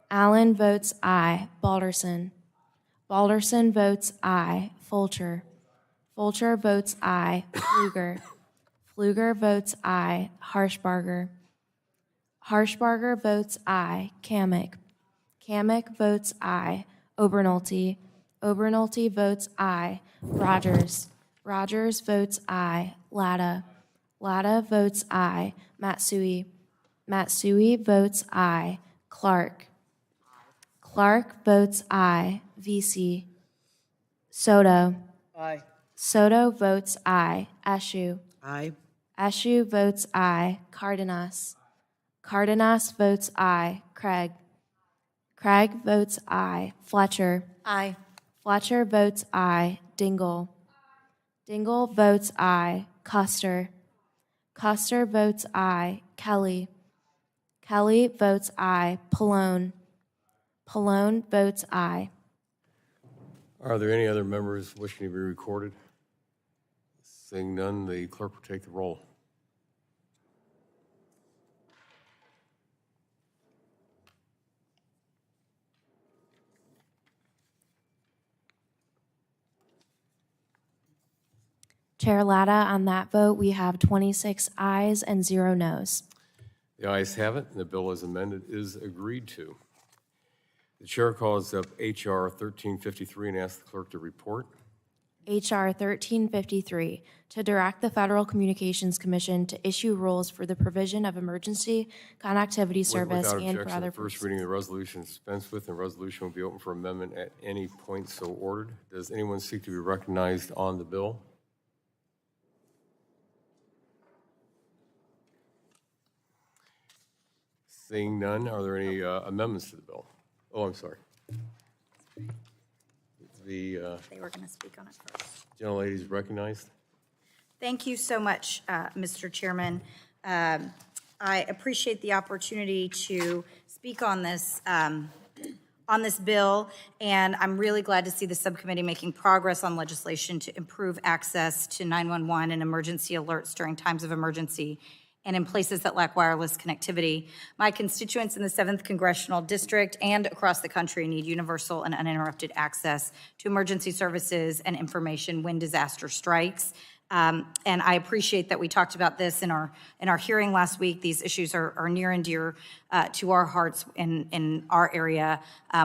Allen votes aye. Balderson. Balderson votes aye. Fulcher. Fulcher votes aye. Pfluger. Pfluger votes aye. Harshbarger. Harshbarger votes aye. Kamick. Kamick votes aye. Obernolte. Obernolte votes aye. Rogers. Rogers votes aye. Latta. Latta votes aye. Matsui. Matsui votes aye. Clark. Clark votes aye. Vesey. Soto. Aye. Soto votes aye. Eshu. Aye. Eshu votes aye. Cardenas. Cardenas votes aye. Craig. Craig votes aye. Fletcher. Aye. Fletcher votes aye. Dingell. Dingell votes aye. Custer. Custer votes aye. Kelly. Kelly votes aye. Pallone. Pallone votes aye. Are there any other members wishing to be recorded? Seeing none, the clerk will take the roll. Chair Latta, on that vote, we have 26 ayes and 0 noes. The ayes have it, and the bill as amended is agreed to. The chair calls up H.R. 1353 and asks the clerk to report. H.R. 1353, to direct the Federal Communications Commission to issue rules for the provision of emergency connectivity service Without and for objection, other the first purposes. reading of the resolution is dispensed with, and the resolution will be open for amendment at any point so ordered. Does anyone seek to be recognized on the bill? Seeing none, are there any amendments to the bill? Oh, I'm sorry. The They were going to speak on it first. gentlelady is recognized. Thank you so much, Mr. Chairman. I appreciate the opportunity to speak on this bill, and I'm really glad to see the subcommittee making progress on legislation to improve access to 911 and emergency alerts during times of emergency and in places that lack wireless connectivity. My constituents in the 7th Congressional District and across the country need universal and uninterrupted access to emergency services and information when disaster strikes. And I appreciate that we talked about this in our hearing last week. These issues are near and dear to our hearts in our area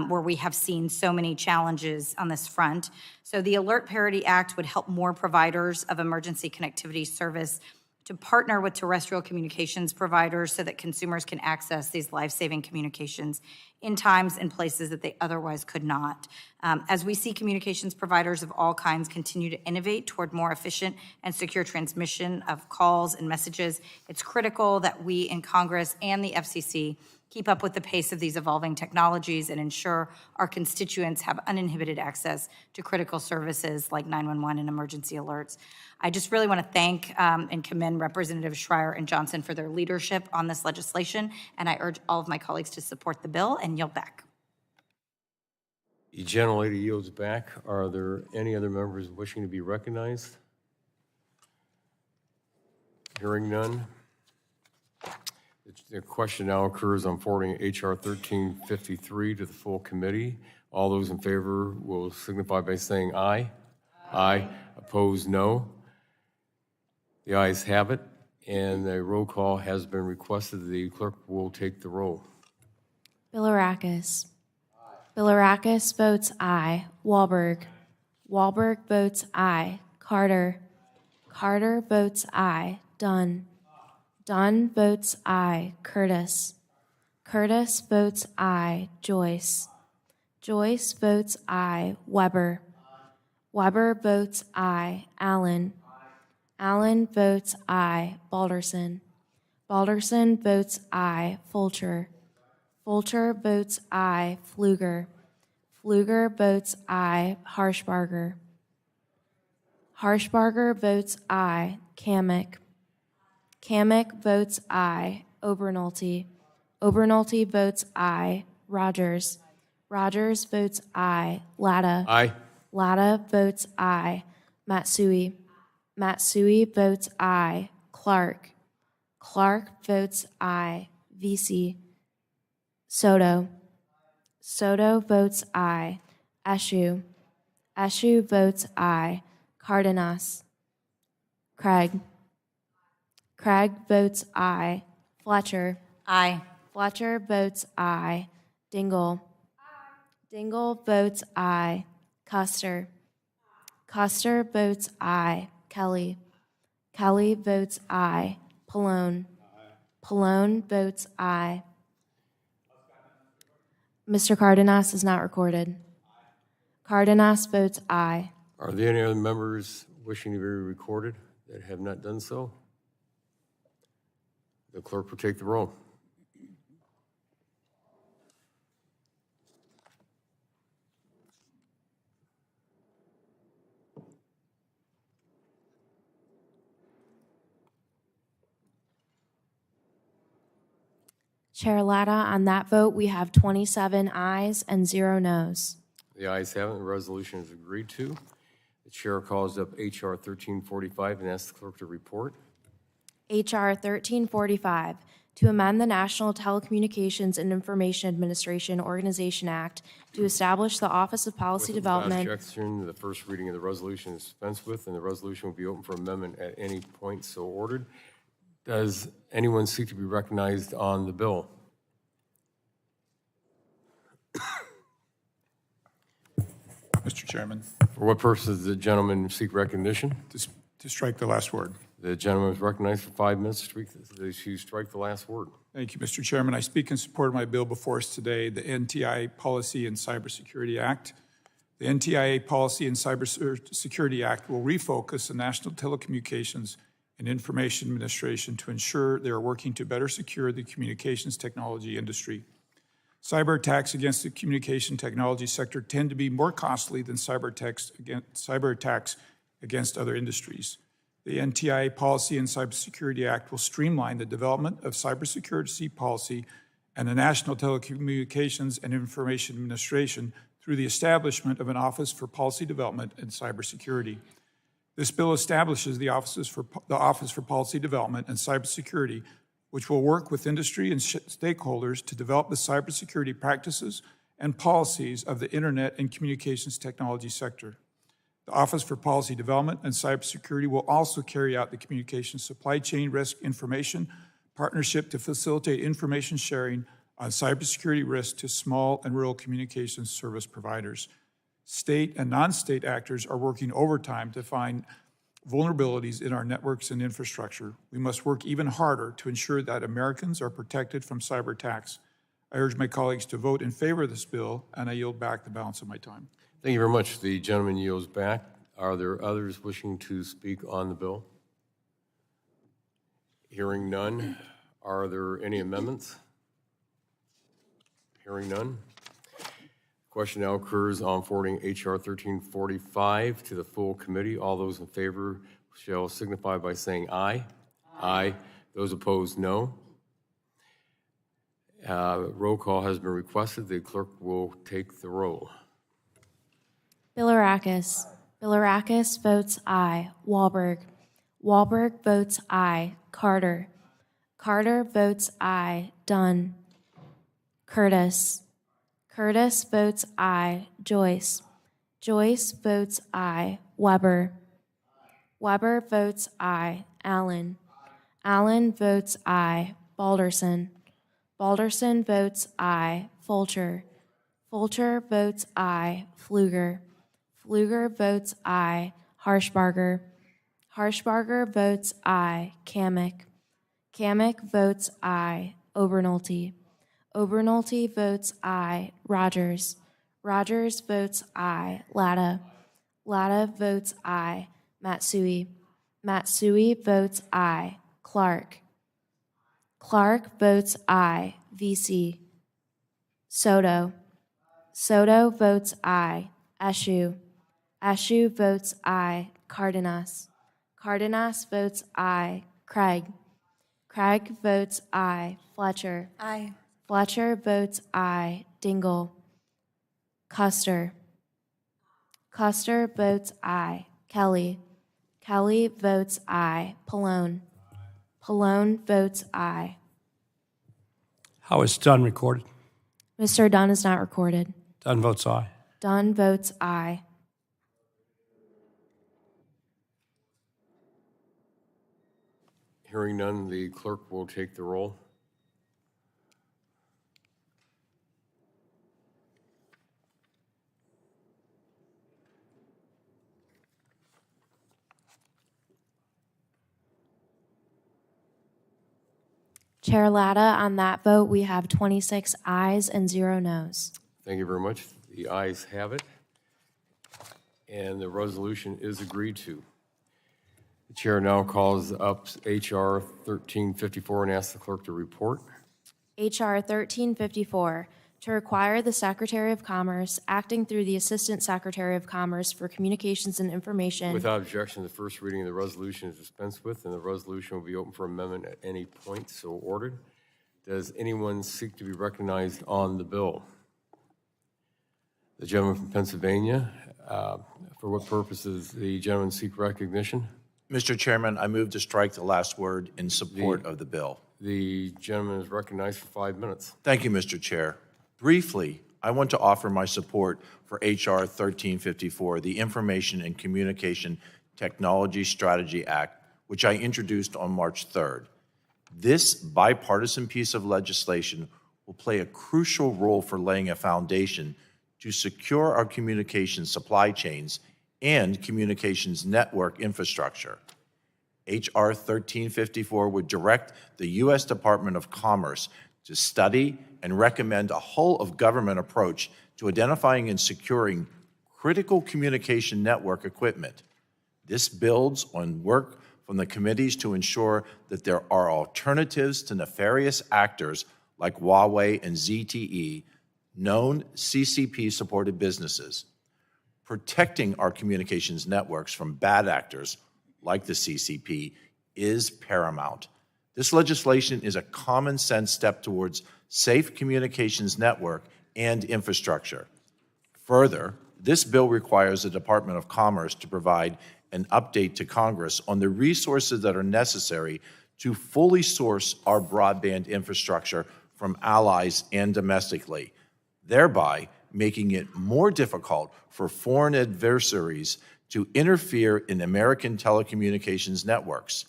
where we have seen so many challenges on this front. So the Alert Parity Act would help more providers of emergency connectivity service to partner with terrestrial communications providers so that consumers can access these life-saving communications in times and places that they otherwise could not. As we see communications providers of all kinds continue to innovate toward more efficient and secure transmission of calls and messages, it's critical that we in Congress and the FCC keep up with the pace of these evolving technologies and ensure our constituents have uninhibited access to critical services like 911 and emergency alerts. I just really want to thank and commend Representatives Schreier and Johnson for their leadership on this legislation, and I urge all of my colleagues to support the bill and yield back. The gentlelady yields back. Are there any other members wishing to be recognized? Hearing none. The The question now occurs on forwarding H.R. 1353 to the full committee. All those in favor will signify by saying aye. Aye. Opposed, no. The ayes have it, and the roll call has been requested. The clerk will take the roll. Bilirakis. Bilirakis votes aye. Wahlberg. Wahlberg votes aye. Carter. Carter votes aye. Dunn. Dunn votes aye. Curtis. Curtis votes aye. Joyce. Joyce votes aye. Weber. Weber votes aye. Allen. Allen votes aye. Balderson. Balderson votes aye. Fulcher. Fulcher votes aye. Pfluger. Pfluger votes aye. Harshbarger. Harshbarger votes aye. Kamick. Kamick votes aye. Obernolte. Obernolte votes aye. Rogers. Rogers votes aye. Latta. Aye. Latta votes aye. Matsui. Matsui votes aye. Clark. Clark votes aye. Vesey. Soto. Soto votes aye. Eshu. Eshu votes aye. Cardenas. Craig. Craig votes aye. Fletcher. Aye. Fletcher votes aye. Dingell. Dingell votes aye. Custer. Custer votes aye. Kelly. Kelly votes aye. Pallone. Pallone votes aye. Mr. Cardenas is not recorded. Cardenas votes aye. Are there any other members wishing to be recorded that have not done so? The clerk will take the roll. Chair Latta, on that vote, we have 27 ayes and 0 noes. The ayes have it, and the resolution is agreed to. The chair calls up H.R. 1345 and asks the clerk to report. H.R. 1345, to amend the National Telecommunications and Information Administration Organization Act to establish the Office of Policy Without Development. objection, the first reading of the resolution is dispensed with, and the resolution will be open for amendment at any point so ordered. Does anyone seek to be recognized on the bill? Mr. Chairman, For what purpose does the gentleman seek recognition? to strike the last word. The gentleman is recognized for 5 minutes to strike the last word. Thank you, Mr. Chairman. I speak in support of my bill before us today, the NTIA Policy and Cybersecurity Act. The NTIA Policy and Cybersecurity Act will refocus the National Telecommunications and Information Administration to ensure they are working to better secure the communications technology industry. Cyber attacks against the communication technology sector tend to be more costly than cyber attacks against other industries. The NTIA Policy and Cybersecurity Act will streamline the development of cybersecurity policy and the National Telecommunications and Information Administration through the establishment of an Office for Policy Development and Cybersecurity. This bill establishes the Office for Policy Development and Cybersecurity, which will work with industry and stakeholders to develop the cybersecurity practices and policies of the Internet and communications technology sector. The Office for Policy Development and Cybersecurity will also carry out the communications supply chain risk information partnership to facilitate information sharing on cybersecurity risks to small and rural communications service providers. State and non-state actors are working overtime to find vulnerabilities in our networks and infrastructure. We must work even harder to ensure that Americans are protected from cyber attacks. I urge my colleagues to vote in favor of this bill, and I yield back the balance of my time. Thank you very much. The gentleman yields back. Are there others wishing to speak on the bill? Hearing none. Are there any amendments? Hearing none. Question now occurs on forwarding H.R. 1345 to the full committee. All those in favor shall signify by saying aye. Aye. Those opposed, no. Roll call has been requested. The clerk will take the roll. Bilirakis. Bilirakis votes aye. Wahlberg. Wahlberg votes aye. Carter. Carter votes aye. Dunn. Curtis. Curtis votes aye. Joyce. Joyce votes aye. Weber. Weber votes aye. Allen. Allen votes aye. Balderson. Balderson votes aye. Fulcher. Fulcher votes aye. Pfluger. Pfluger votes aye. Harshbarger. Harshbarger votes aye. Kamick. Kamick votes aye. Obernolte. Obernolte votes aye. Rogers. Rogers votes aye. Latta. Latta votes aye. Matsui. Matsui votes aye. Clark. Clark votes aye. VC. Soto. Soto votes aye. Eshu. Eshu votes aye. Cardenas. Cardenas votes aye. Craig. Craig votes aye. Fletcher. Aye. Fletcher votes aye. Dingell. Custer. Custer votes aye. Kelly. Kelly votes aye. Pallone. Pallone votes aye. How is Dunn recorded? Mr. Dunn is not recorded. Dunn votes aye. Dunn votes aye. Hearing none, the clerk will take the roll. Chair Latta, on that vote, we have 26 ayes and 0 noes. Thank you very much. The ayes have it, and the resolution is agreed to. The chair now calls up H.R. 1354 and asks the clerk to report. H.R. 1354, to require the Secretary of Commerce, acting through the Assistant Secretary of Commerce for Communications and Information. Without objection, the first reading of the resolution is dispensed with, and the resolution will be open for amendment at any point so ordered. Does anyone seek to be recognized on the bill? The gentleman from Pennsylvania, for what purpose does the gentleman seek recognition? Mr. Chairman, I move to strike the last word in support of the bill. The gentleman is recognized for 5 minutes. Thank you, Mr. Chair. Briefly, I want to offer my support for H.R. 1354, the Information and Communication Technology Strategy Act, which I introduced on March 3rd. This bipartisan piece of legislation will play a crucial role for laying a foundation to secure our communications supply chains and communications network infrastructure. H.R. 1354 would direct the U.S. Department of Commerce to study and recommend a whole-of-government approach to identifying and securing critical communication network equipment. This builds on work from the committees to ensure that there are alternatives to nefarious actors like Huawei and ZTE, known CCP-supported businesses. Protecting our communications networks from bad actors like the CCP is paramount. This legislation is a common-sense step towards safe communications network and infrastructure. Further, this bill requires the Department of Commerce to provide an update to Congress on the resources that are necessary to fully source our broadband infrastructure from allies and domestically, thereby making it more difficult for foreign adversaries to interfere in American telecommunications networks.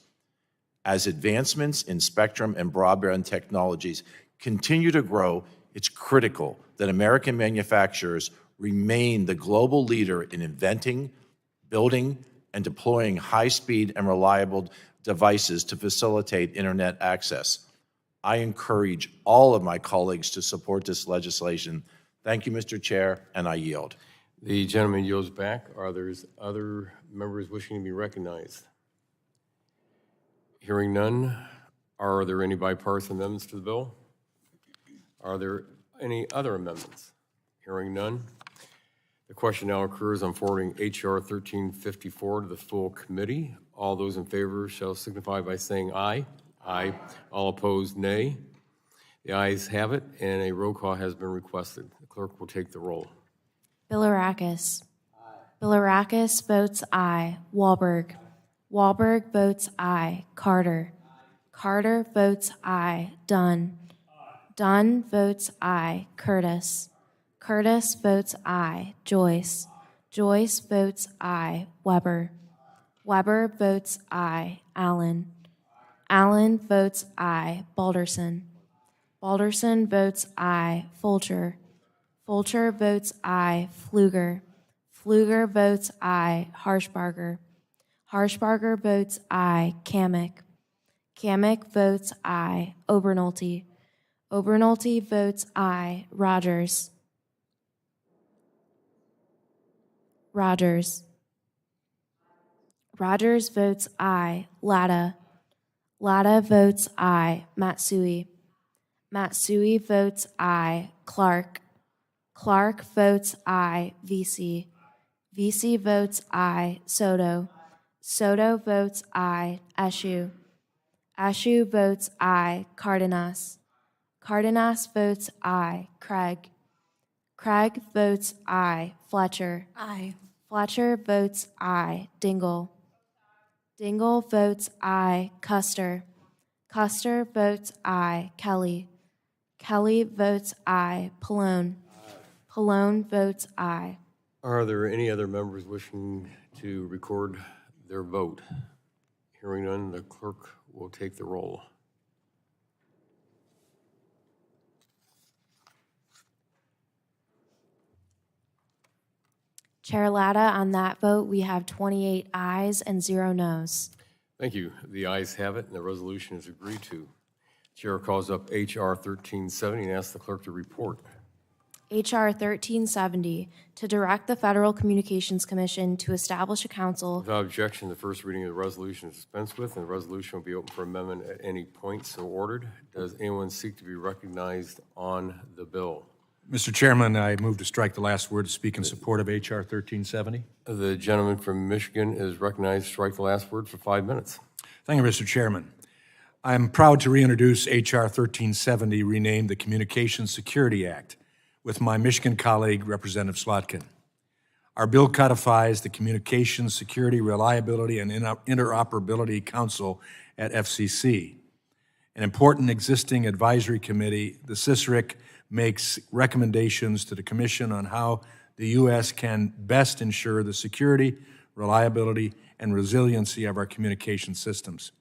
As advancements in spectrum and broadband technologies continue to grow, it's critical that American manufacturers remain the global leader in inventing, building, and deploying high-speed and reliable devices to facilitate internet access. I encourage all of my colleagues to support this legislation. Thank you, Mr. Chair, and I yield. The gentleman yields back. Are there other members wishing to be recognized? Hearing none, are there any bipartisan amendments to the bill? Are there any other amendments? Hearing none. The question now occurs on forwarding H.R. 1354 to the full committee. All those in favor shall signify by saying aye. Aye. All opposed, nay. The ayes have it, and a roll call has been requested. The clerk will take the roll. Bilirakis. Bilirakis votes aye. Wahlberg. Wahlberg votes aye. Carter. Carter votes aye. Dunn. Dunn votes aye. Curtis. Curtis votes aye. Joyce. Joyce votes aye. Weber. Weber votes aye. Allen. Allen votes aye. Balderson. Balderson votes aye. Folger. Folger votes aye. Pfluger. Pfluger votes aye. Harshbarger. Harshbarger votes aye. Kamick. Kamick votes aye. Obernolte. Obernolte votes aye. Rogers. Rogers. Rogers votes aye. Latta. Latta votes aye. Matsui. Matsui votes aye. Clark. Clark votes aye. VC. VC votes aye. Soto. Soto votes aye. Ashu. Ashu votes aye. Cardenas. Cardenas votes aye. Craig. Craig votes aye. Fletcher. Aye. Fletcher votes aye. Dingell. Dingell votes aye. Custer. Custer votes aye. Kelly. Kelly votes aye. Pallone. Pallone votes aye. Are there any other members wishing to record their vote? Hearing none, the clerk will take the roll. Chair Latta, on that vote, we have 28 ayes and 0 noes. Thank you. The ayes have it, and the resolution is agreed to. Chair calls up H.R. 1370 and asks the clerk to report. H.R. 1370, to direct the Federal Communications Commission to establish a council. Without objection, the first reading of the resolution is dispensed with, and the resolution will be open for amendment at any point so ordered. Does anyone seek to be recognized on the bill? Mr. Chairman, I move to strike the last word to speak in support of H.R. 1370. The gentleman from Michigan is recognized to strike the last word for 5 minutes. Thank you, Mr. Chairman. I'm proud to reintroduce H.R. 1370, renamed the Communications Security Act, with my Michigan colleague, Representative Slotkin. Our bill codifies the Communications Security, Reliability, and Interoperability Council at FCC. An important existing advisory committee, the CISRIC makes recommendations to the Commission on how the U.S. can best ensure the security, reliability, and resiliency of our communication systems.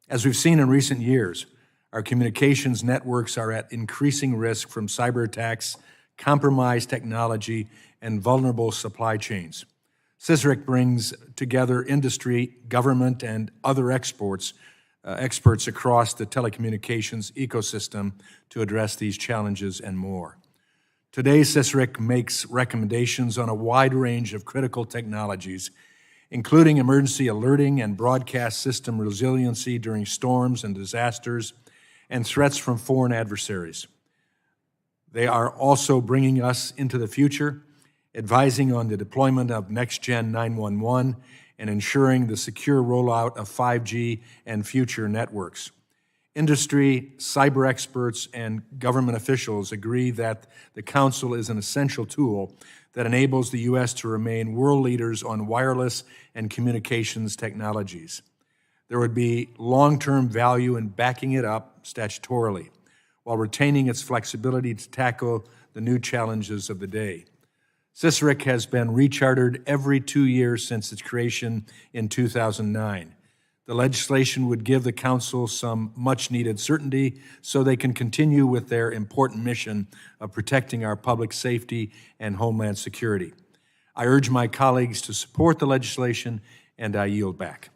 As we've seen in recent years, our communications networks are at increasing risk from cyber attacks, compromised technology, and vulnerable supply chains. CISRIC brings together industry, government, and other experts across the telecommunications ecosystem to address these challenges and more. Today, CISRIC makes recommendations on a wide range of critical technologies, including emergency alerting and broadcast system resiliency during storms and disasters, and threats from foreign adversaries. They are also bringing us into the future, advising on the deployment of next-gen 911 and ensuring the secure rollout of 5G and future networks. Industry, cyber experts, and government officials agree that the Council is an essential tool that enables the U.S. to remain world leaders on wireless and communications technologies. There would be long-term value in backing it up statutorily, while retaining its flexibility to tackle the new challenges of the day. CISRIC has been rechartered every 2 years since its creation in 2009. The legislation would give the Council some much-needed certainty so they can continue with their important mission of protecting our public safety and homeland security. I urge my colleagues to support the legislation, and I yield back.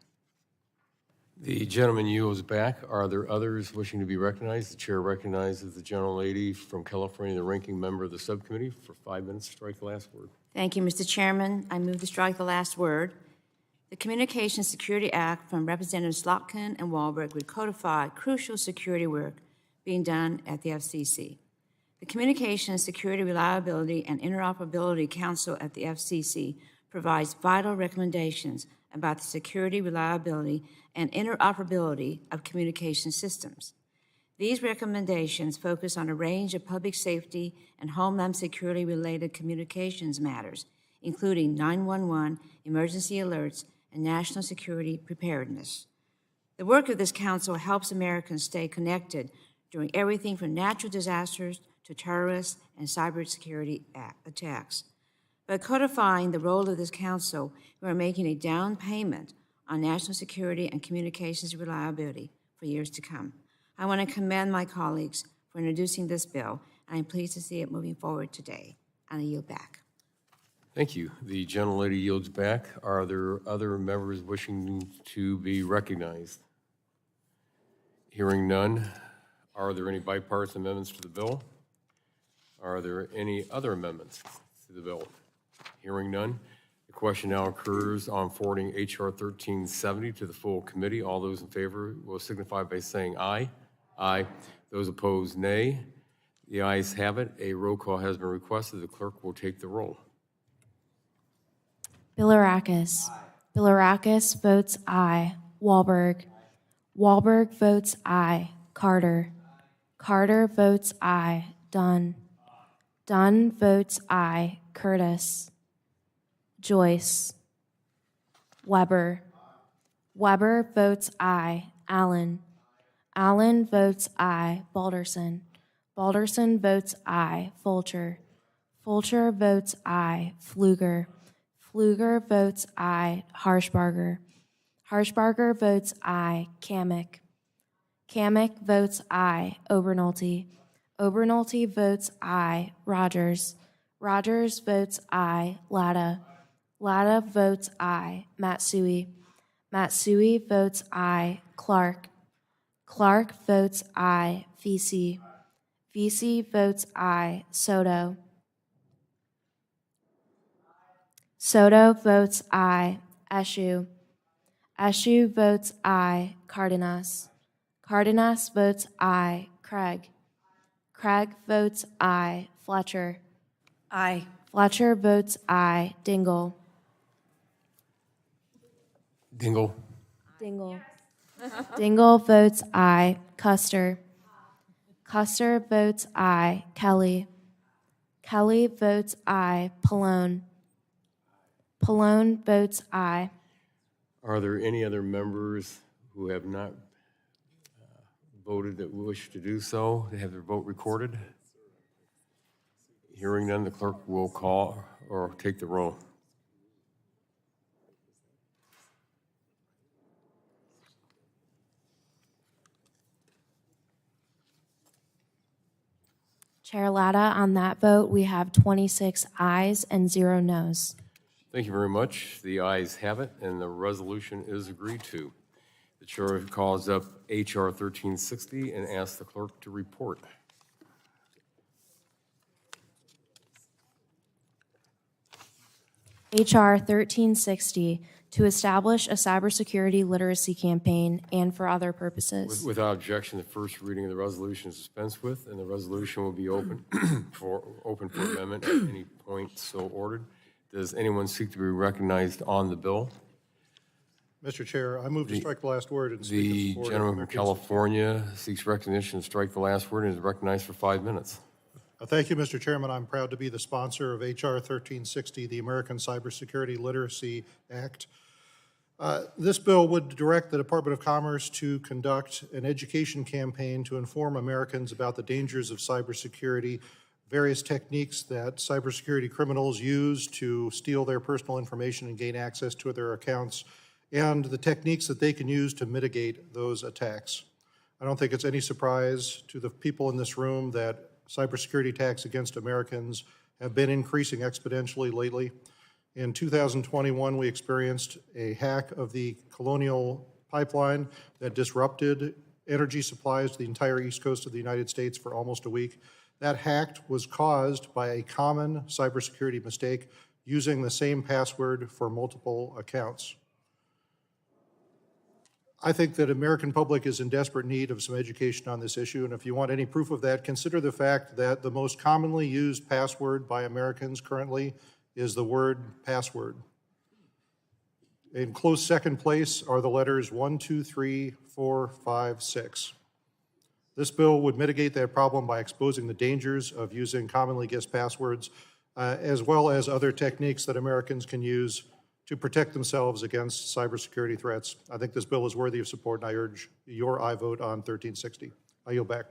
The gentleman yields back. Are there others wishing to be recognized? The chair recognizes the gentlelady from California, the ranking member of the subcommittee, for 5 minutes to strike the last word. Thank you, Mr. Chairman. I move to strike the last word. The Communications Security Act from Representatives Slotkin and Wahlberg would codify crucial security work being done at the FCC. The Communications Security, Reliability, and Interoperability Council at the FCC provides vital recommendations about the security, reliability, and interoperability of communication systems. These recommendations focus on a range of public safety and homeland security-related communications matters, including 911, emergency alerts, and national security preparedness. The work of this council helps Americans stay connected during everything from natural disasters to terrorist and cybersecurity attacks. By codifying the role of this council, we are making a down payment on national security and communications reliability for years to come. I want to commend my colleagues for introducing this bill, and I'm pleased to see it moving forward today. And I yield back. Thank you. The gentlelady yields back. Are there other members wishing to be recognized? Hearing none. Are there any bipartisan amendments to the bill? Are there any other amendments to the bill? Hearing none. The question now occurs on forwarding H.R. 1370 to the full committee. All those in favor will signify by saying aye. Aye. Those opposed, nay. The ayes have it. A roll call has been requested. The clerk will take the roll. Bilirakis. Bilirakis votes aye. Wahlberg. Wahlberg votes aye. Carter. Carter votes aye. Dunn. Dunn votes aye. Curtis. Joyce. Weber. Weber votes aye. Allen. Allen votes aye. Balderson. Balderson votes aye. Fulcher. Fulcher votes aye. Pfluger. Pfluger votes aye. Harshbarger. Harshbarger votes aye. Kamick. Kamick votes aye. Obernolte. Obernolte votes aye. Rogers. Rogers votes aye. Latta. Latta votes aye. Matsui. Matsui votes aye. Clark. Clark votes aye. Vesey. Vesey votes aye. Soto. Soto votes aye. Eshu. Eshu votes aye. Cardenas. Cardenas votes aye. Craig. Craig votes aye. Fletcher. Aye. Fletcher votes aye. Dingell. Dingell. Dingell. Dingell votes aye. Custer. Custer votes aye. Kelly. Kelly votes aye. Pallone. Pallone votes aye. Are there any other members who have not voted that wish to do so? They have their vote recorded? Hearing none, the clerk will call or take the roll. Chair Latta, on that vote, we have 26 ayes and 0 noes. Thank you very much. The ayes have it, and the resolution is agreed to. The chair calls up H.R. 1360 and asks the clerk to report. H.R. 1360, to establish a cybersecurity literacy campaign and for other purposes. Without objection, the first reading of the resolution is dispensed with, and the resolution will be open for amendment at any point so ordered. Does anyone seek to be recognized on the bill? Mr. Chair, I move to strike the last word and speak in The support of gentleman from Americans. California seeks recognition to strike the last word and is recognized for 5 minutes. Thank you, Mr. Chairman. I'm proud to be the sponsor of H.R. 1360, the American Cybersecurity Literacy Act. This bill would direct the Department of Commerce to conduct an education campaign to inform Americans about the dangers of cybersecurity, various techniques that cybersecurity criminals use to steal their personal information and gain access to their accounts, and the techniques that they can use to mitigate those attacks. I don't think it's any surprise to the people in this room that cybersecurity attacks against Americans have been increasing exponentially lately. In 2021, we experienced a hack of the Colonial Pipeline that disrupted energy supplies to the entire east coast of the United States for almost a week. That hack was caused by a common cybersecurity mistake using the same password for multiple accounts. I think that American public is in desperate need of some education on this issue, and if you want any proof of that, consider the fact that the most commonly used password by Americans currently is the word password. In close second place are the letters 1, 2, 3, 4, 5, 6. This bill would mitigate that problem by exposing the dangers of using commonly guessed passwords, as well as other techniques that Americans can use to protect themselves against cybersecurity threats. I think this bill is worthy of support, and I urge your aye vote on 1360. I yield back.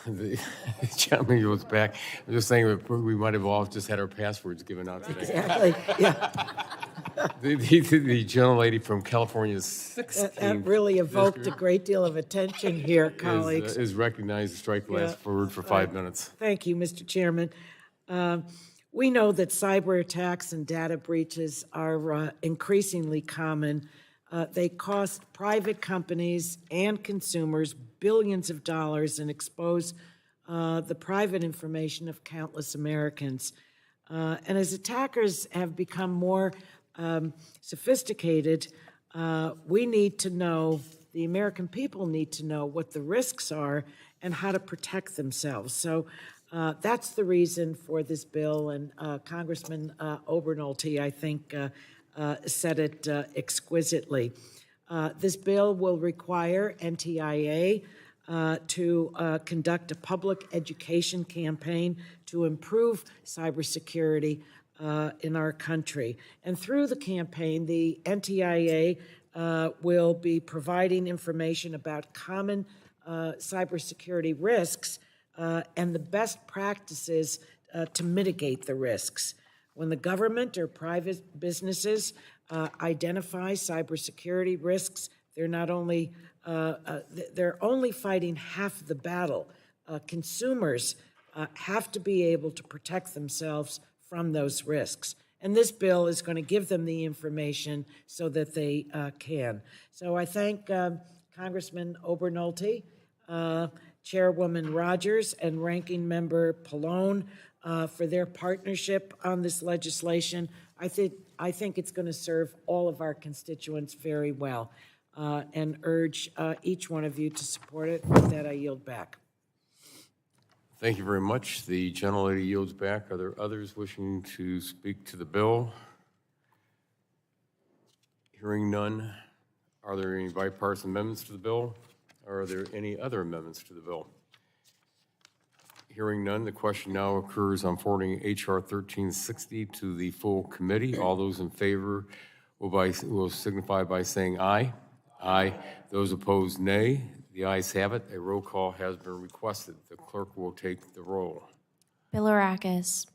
The gentleman yields back. I'm just saying that we might have all just had our passwords given out today. Exactly, yeah. The gentlelady from California's 16th That really evoked a district great deal of attention here, colleagues. is recognized to strike the last word for 5 minutes. Thank you, Mr. Chairman. We know that cyber attacks and data breaches are increasingly common. They cost private companies and consumers billions of dollars and expose the private information of countless Americans. And as attackers have become more sophisticated, we need to know, the American people need to know what the risks are and how to protect themselves. So that's the reason for this bill, and Congressman Obernolte, I think, said it exquisitely. This bill will require NTIA to conduct a public education campaign to improve cybersecurity in our country. And through the campaign, the NTIA will be providing information about common cybersecurity risks and the best practices to mitigate the risks. When the government or private businesses identify cybersecurity risks, they're not only they're only fighting half the battle. Consumers have to be able to protect themselves from those risks. And this bill is going to give them the information so that they can. So I thank Congressman Obernolte, Chairwoman Rogers, and Ranking Member Pallone for their partnership on this legislation. I think it's going to serve all of our constituents very well, and urge each one of you to support it. With that, I yield back. Thank you very much. The gentlelady yields back. Are there others wishing to speak to the bill? Hearing none. Are there any bipartisan amendments to the bill? Or are there any other amendments to the bill? Hearing none, the question now occurs on forwarding H.R. 1360 to the full committee. All those in favor will signify by saying aye. Aye. Those opposed, nay. The ayes have it. A roll call has been requested. The clerk will take the roll. Bilirakis.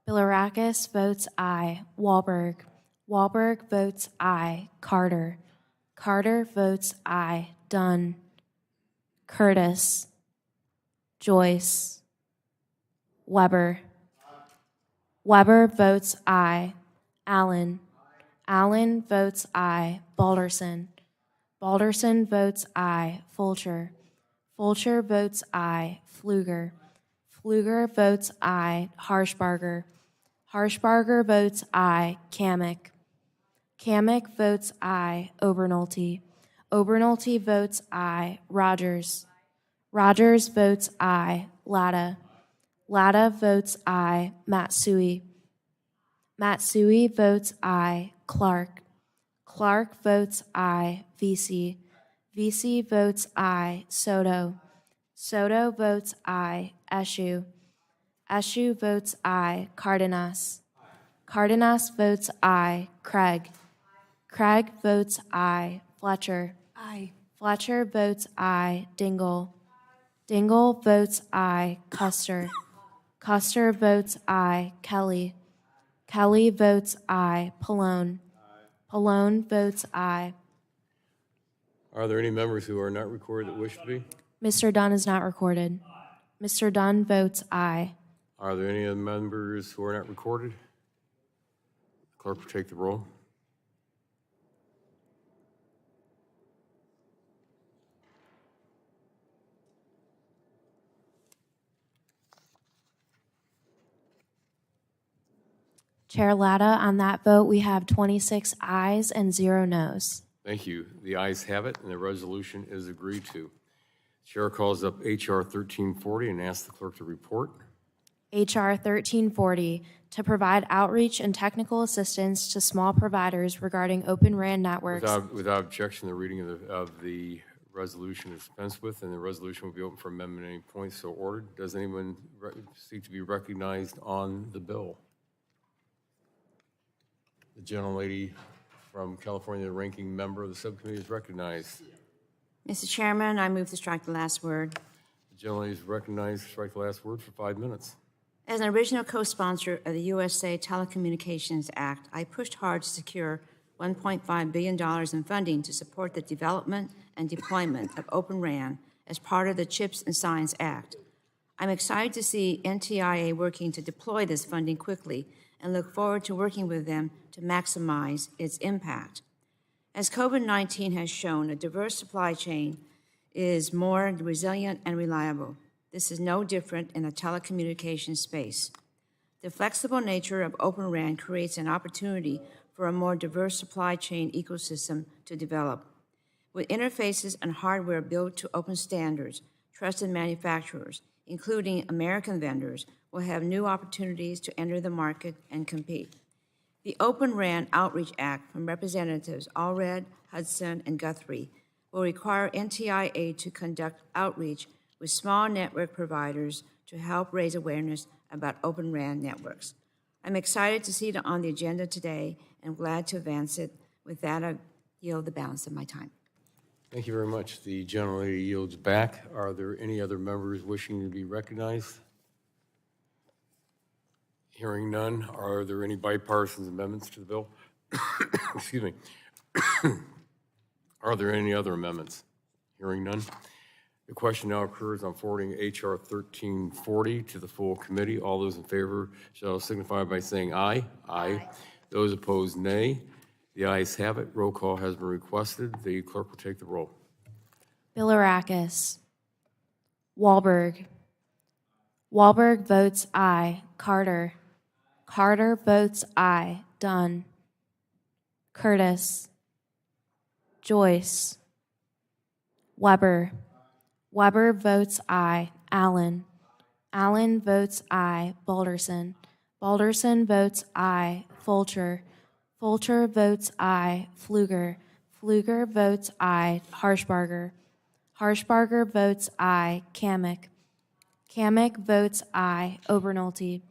Bilirakis votes aye. Wahlberg. Wahlberg votes aye. Carter. Carter votes aye. Dunn. Curtis. Joyce. Weber. Weber votes aye. Allen. Allen votes aye. Balderson. Balderson votes aye. Fulcher. Fulcher votes aye. Pfluger. Pfluger votes aye. Harshbarger. Harshbarger votes aye. Kamick. Kamick votes aye. Obernolte. Obernolte votes aye. Rogers. Rogers votes aye. Latta. Latta votes aye. Matsui. Matsui votes aye. Clark. Clark votes aye. Vesey. Vesey votes aye. Soto. Soto votes aye. Eshu. Eshu votes aye. Cardenas. Cardenas votes aye. Craig. Craig votes aye. Fletcher. Aye. Fletcher votes aye. Dingell. Dingell votes aye. Custer. Custer votes aye. Kelly. Kelly votes aye. Pallone. Pallone votes aye. Are there any members who are not recorded that wish to be? Mr. Dunn is not recorded. Mr. Dunn votes aye. Are there any other members who are not recorded? Clerk will take the roll. Chair Latta, on that vote, we have 26 ayes and 0 noes. Thank you. The ayes have it, and the resolution is agreed to. Chair calls up H.R. 1340 and asks the clerk to report. H.R. 1340, to provide outreach and technical assistance to small providers regarding Open RAN networks. Without objection, the reading of the resolution is dispensed with, and the resolution will be open for amendment at any point so ordered. Does anyone seek to be recognized on the bill? The gentlelady from California, the ranking member of the subcommittee, is recognized. Mr. Chairman, I move to strike the last word. The gentlelady is recognized to strike the last word for 5 minutes. As an original co-sponsor of the USA Telecommunications Act, I pushed hard to secure $1.5 billion in funding to support the development and deployment of Open RAN as part of the CHIPS and Science Act. I'm excited to see NTIA working to deploy this funding quickly and look forward to working with them to maximize its impact. As COVID-19 has shown, a diverse supply chain is more resilient and reliable. This is no different in the telecommunications space. The flexible nature of Open RAN creates an opportunity for a more diverse supply chain ecosystem to develop. With interfaces and hardware built to open standards, trusted manufacturers, including American vendors, will have new opportunities to enter the market and compete. The Open RAN Outreach Act from Representatives Allred, Hudson, and Guthrie will require NTIA to conduct outreach with small network providers to help raise awareness about Open RAN networks. I'm excited to see it on the agenda today and glad to advance it. With that, I yield the balance of my time. Thank you very much. The gentlelady yields back. Are there any other members wishing to be recognized? Hearing none, are there any bipartisan amendments to the bill? Excuse me. Are there any other amendments? Hearing none. The question now occurs on forwarding H.R. 1340 to the full committee. All those in favor shall signify by saying aye. Aye. Those opposed, nay. The ayes have it. Roll call has been requested. The clerk will take the roll. Bilirakis. Wahlberg. Wahlberg votes aye. Carter. Carter votes aye. Dunn. Curtis. Joyce. Weber. Weber votes aye. Allen. Allen votes aye. Balderson. Balderson votes aye. Fulcher. Fulcher votes aye. Pfluger. Pfluger votes aye. Harshbarger. Harshbarger votes aye. Kamick. Kamick votes aye. Obernolte.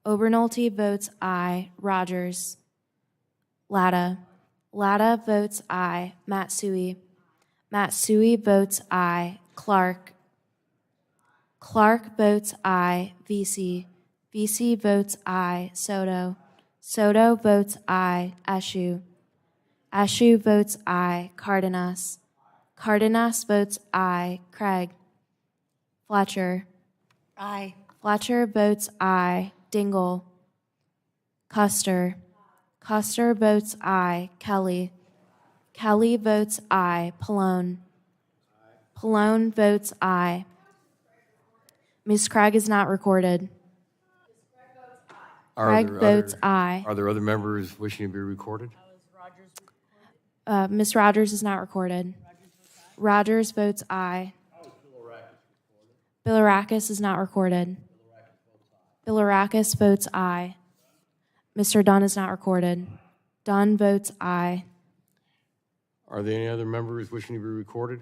Obernolte votes aye. Rogers. Latta. Latta votes aye. Matsui. Matsui votes aye. Clark. Clark votes aye. Vesey. Vesey votes aye. Soto. Soto votes aye. Ashu. Ashu votes aye. Cardenas. Cardenas votes aye. Craig. Fletcher. Aye. Fletcher votes aye. Dingell. Custer. Custer votes aye. Kelly. Kelly votes aye. Pallone. Pallone votes aye. Ms. Craig is not recorded. Craig votes aye. Are there other members wishing to be recorded? Ms. Rogers is not recorded. Rogers votes aye. Bilirakis is not recorded. Bilirakis votes aye. Mr. Dunn is not recorded. Dunn votes aye. Are there any other members wishing to be recorded?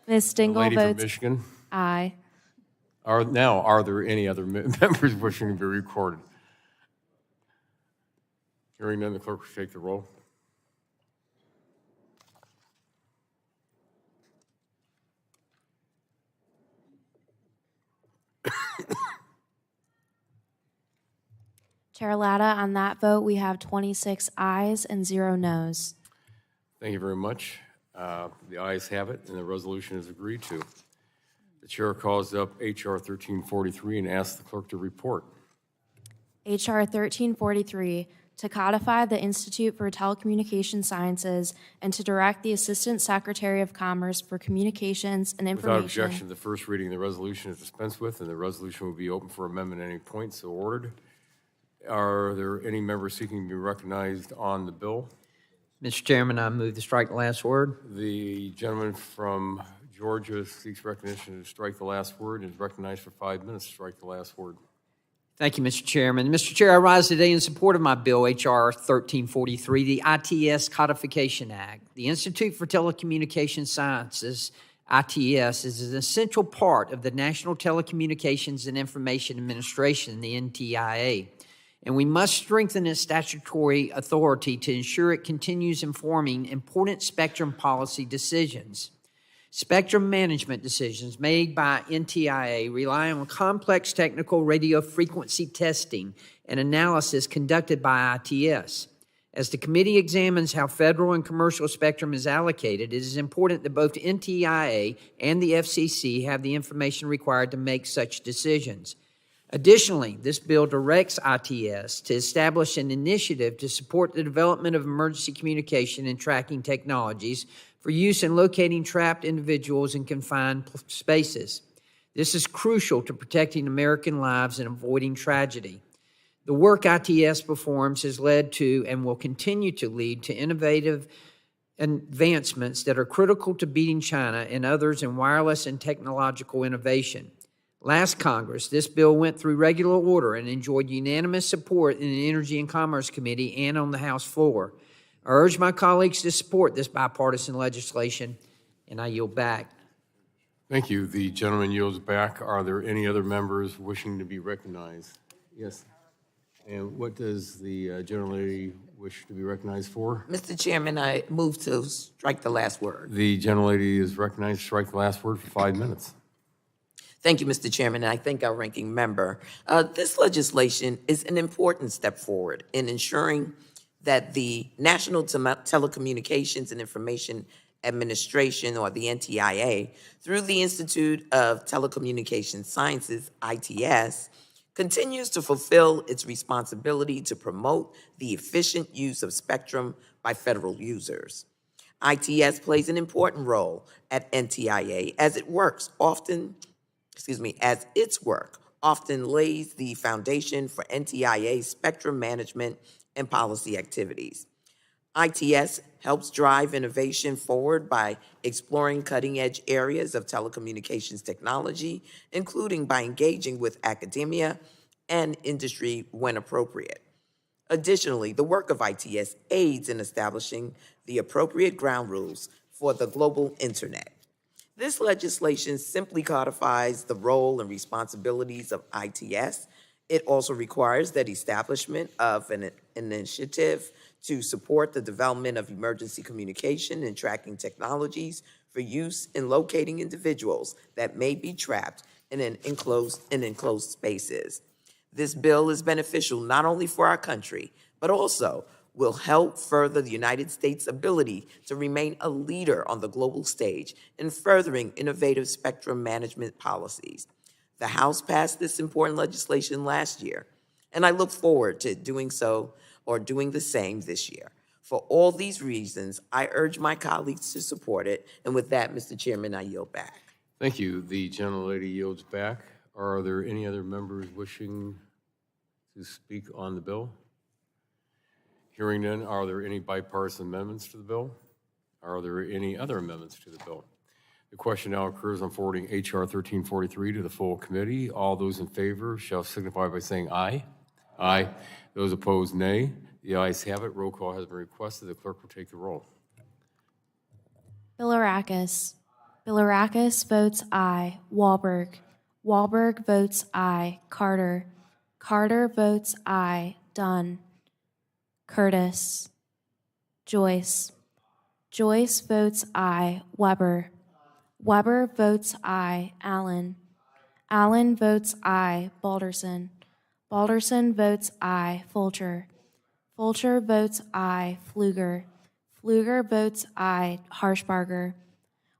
Ms. The Dingell lady from votes Michigan. aye. Are there any other members wishing to be recorded? Hearing none, the clerk will take the roll. Chair Latta, on that vote, we have 26 ayes and 0 noes. Thank you very much. The ayes have it, and the resolution is agreed to. The chair calls up H.R. 1343 and asks the clerk to report. H.R. 1343, to codify the Institute for Telecommunication Sciences and to direct the Assistant Secretary of Commerce for Communications and Information. Without objection, the first reading of the resolution is dispensed with, and the resolution will be open for amendment at any point, so ordered. Are there any members seeking to be recognized on the bill? Mr. Chairman, I move to strike the last word. The gentleman from Georgia seeks recognition to strike the last word and is recognized for 5 minutes to strike the last word. Thank you, Mr. Chairman. Mr. Chair, I rise today in support of my bill, H.R. 1343, the ITS Codification Act. The Institute for Telecommunications Sciences, ITS is an essential part of the National Telecommunications and Information Administration, the NTIA, and we must strengthen its statutory authority to ensure it continues informing important spectrum policy decisions. Spectrum management decisions made by NTIA rely on complex technical radio frequency testing and analysis conducted by ITS. As the committee examines how federal and commercial spectrum is allocated, it is important that both NTIA and the FCC have the information required to make such decisions. Additionally, this bill directs ITS to establish an initiative to support the development of emergency communication and tracking technologies for use in locating trapped individuals in confined spaces. This is crucial to protecting American lives and avoiding tragedy. The work ITS performs has led to and will continue to lead to innovative advancements that are critical to beating China and others in wireless and technological innovation. Last Congress, this bill went through regular order and enjoyed unanimous support in the Energy and Commerce Committee and on the House floor. I urge my colleagues to support this bipartisan legislation, and I yield back. Thank you. The gentleman yields back. Are there any other members wishing to be recognized? Yes. And what does the gentlelady wish to be recognized for? Mr. Chairman, I move to strike the last word. The gentlelady is recognized to strike the last word for 5 minutes. Thank you, Mr. Chairman, and I thank our ranking member. This legislation is an important step forward in ensuring that the National Telecommunications and Information Administration, or the NTIA, through the Institute of Telecommunications Sciences, ITS, continues to fulfill its responsibility to promote the efficient use of spectrum by federal users. ITS plays an important role at NTIA as its work often lays the foundation for NTIA's spectrum management and policy activities. ITS helps drive innovation forward by exploring cutting-edge areas of telecommunications technology, including by engaging with academia and industry when appropriate. Additionally, the work of ITS aids in establishing the appropriate ground rules for the global internet. This legislation simply codifies the role and responsibilities of ITS. It also requires that establishment of an initiative to support the development of emergency communication and tracking technologies for use in locating individuals that may be trapped in enclosed spaces. This bill is beneficial not only for our country, but also will help further the United States' ability to remain a leader on the global stage in furthering innovative spectrum management policies. The House passed this important legislation last year, and I look forward to doing the same this year. For all these reasons, I urge my colleagues to support it, and with that, Mr. Chairman, I yield back. Thank you. The gentlelady yields back. Are there any other members wishing to speak on the bill? Hearing none, are there any bipartisan amendments to the bill? Are there any other amendments to the bill? The question now occurs on forwarding H.R. 1343 to the full committee. All those in favor shall signify by saying aye. Aye. Those opposed, nay. The ayes have it. Roll call has been requested. The clerk will take the roll. Bilirakis. Bilirakis votes aye. Wahlberg. Wahlberg votes aye. Carter. Carter votes aye. Dunn. Curtis. Joyce. Joyce votes aye. Weber. Weber votes aye. Allen. Allen votes aye. Balderson. Balderson votes aye. Fulcher. Fulcher votes aye. Pfluger. Pfluger votes aye. Harshbarger.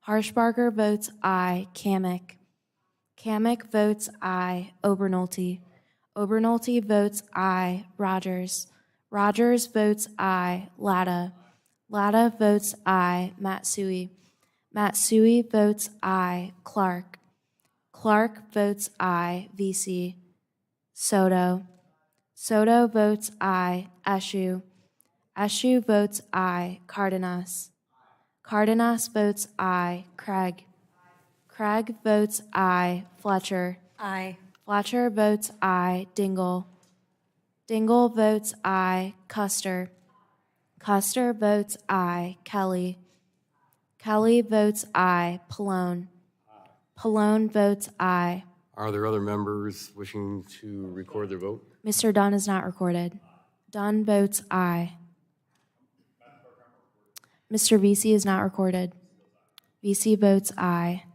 Harshbarger votes aye. Kamick. Kamick votes aye. Obernolte. Obernolte votes aye. Rogers. Rogers votes aye. Latta. Latta votes aye. Matsui. Matsui votes aye. Clark. Clark votes aye. VC. Soto. Soto votes aye. Eshu. Eshu votes aye. Cardenas. Cardenas votes aye. Craig. Craig votes aye. Fletcher. Aye. Fletcher votes aye. Dingell. Dingell votes aye. Custer. Custer votes aye. Kelly. Kelly votes aye. Pallone. Pallone votes aye. Are there other members wishing to record their vote? Mr. Dunn is not recorded. Dunn votes aye. Mr. Vesey is not recorded. Vesey votes aye.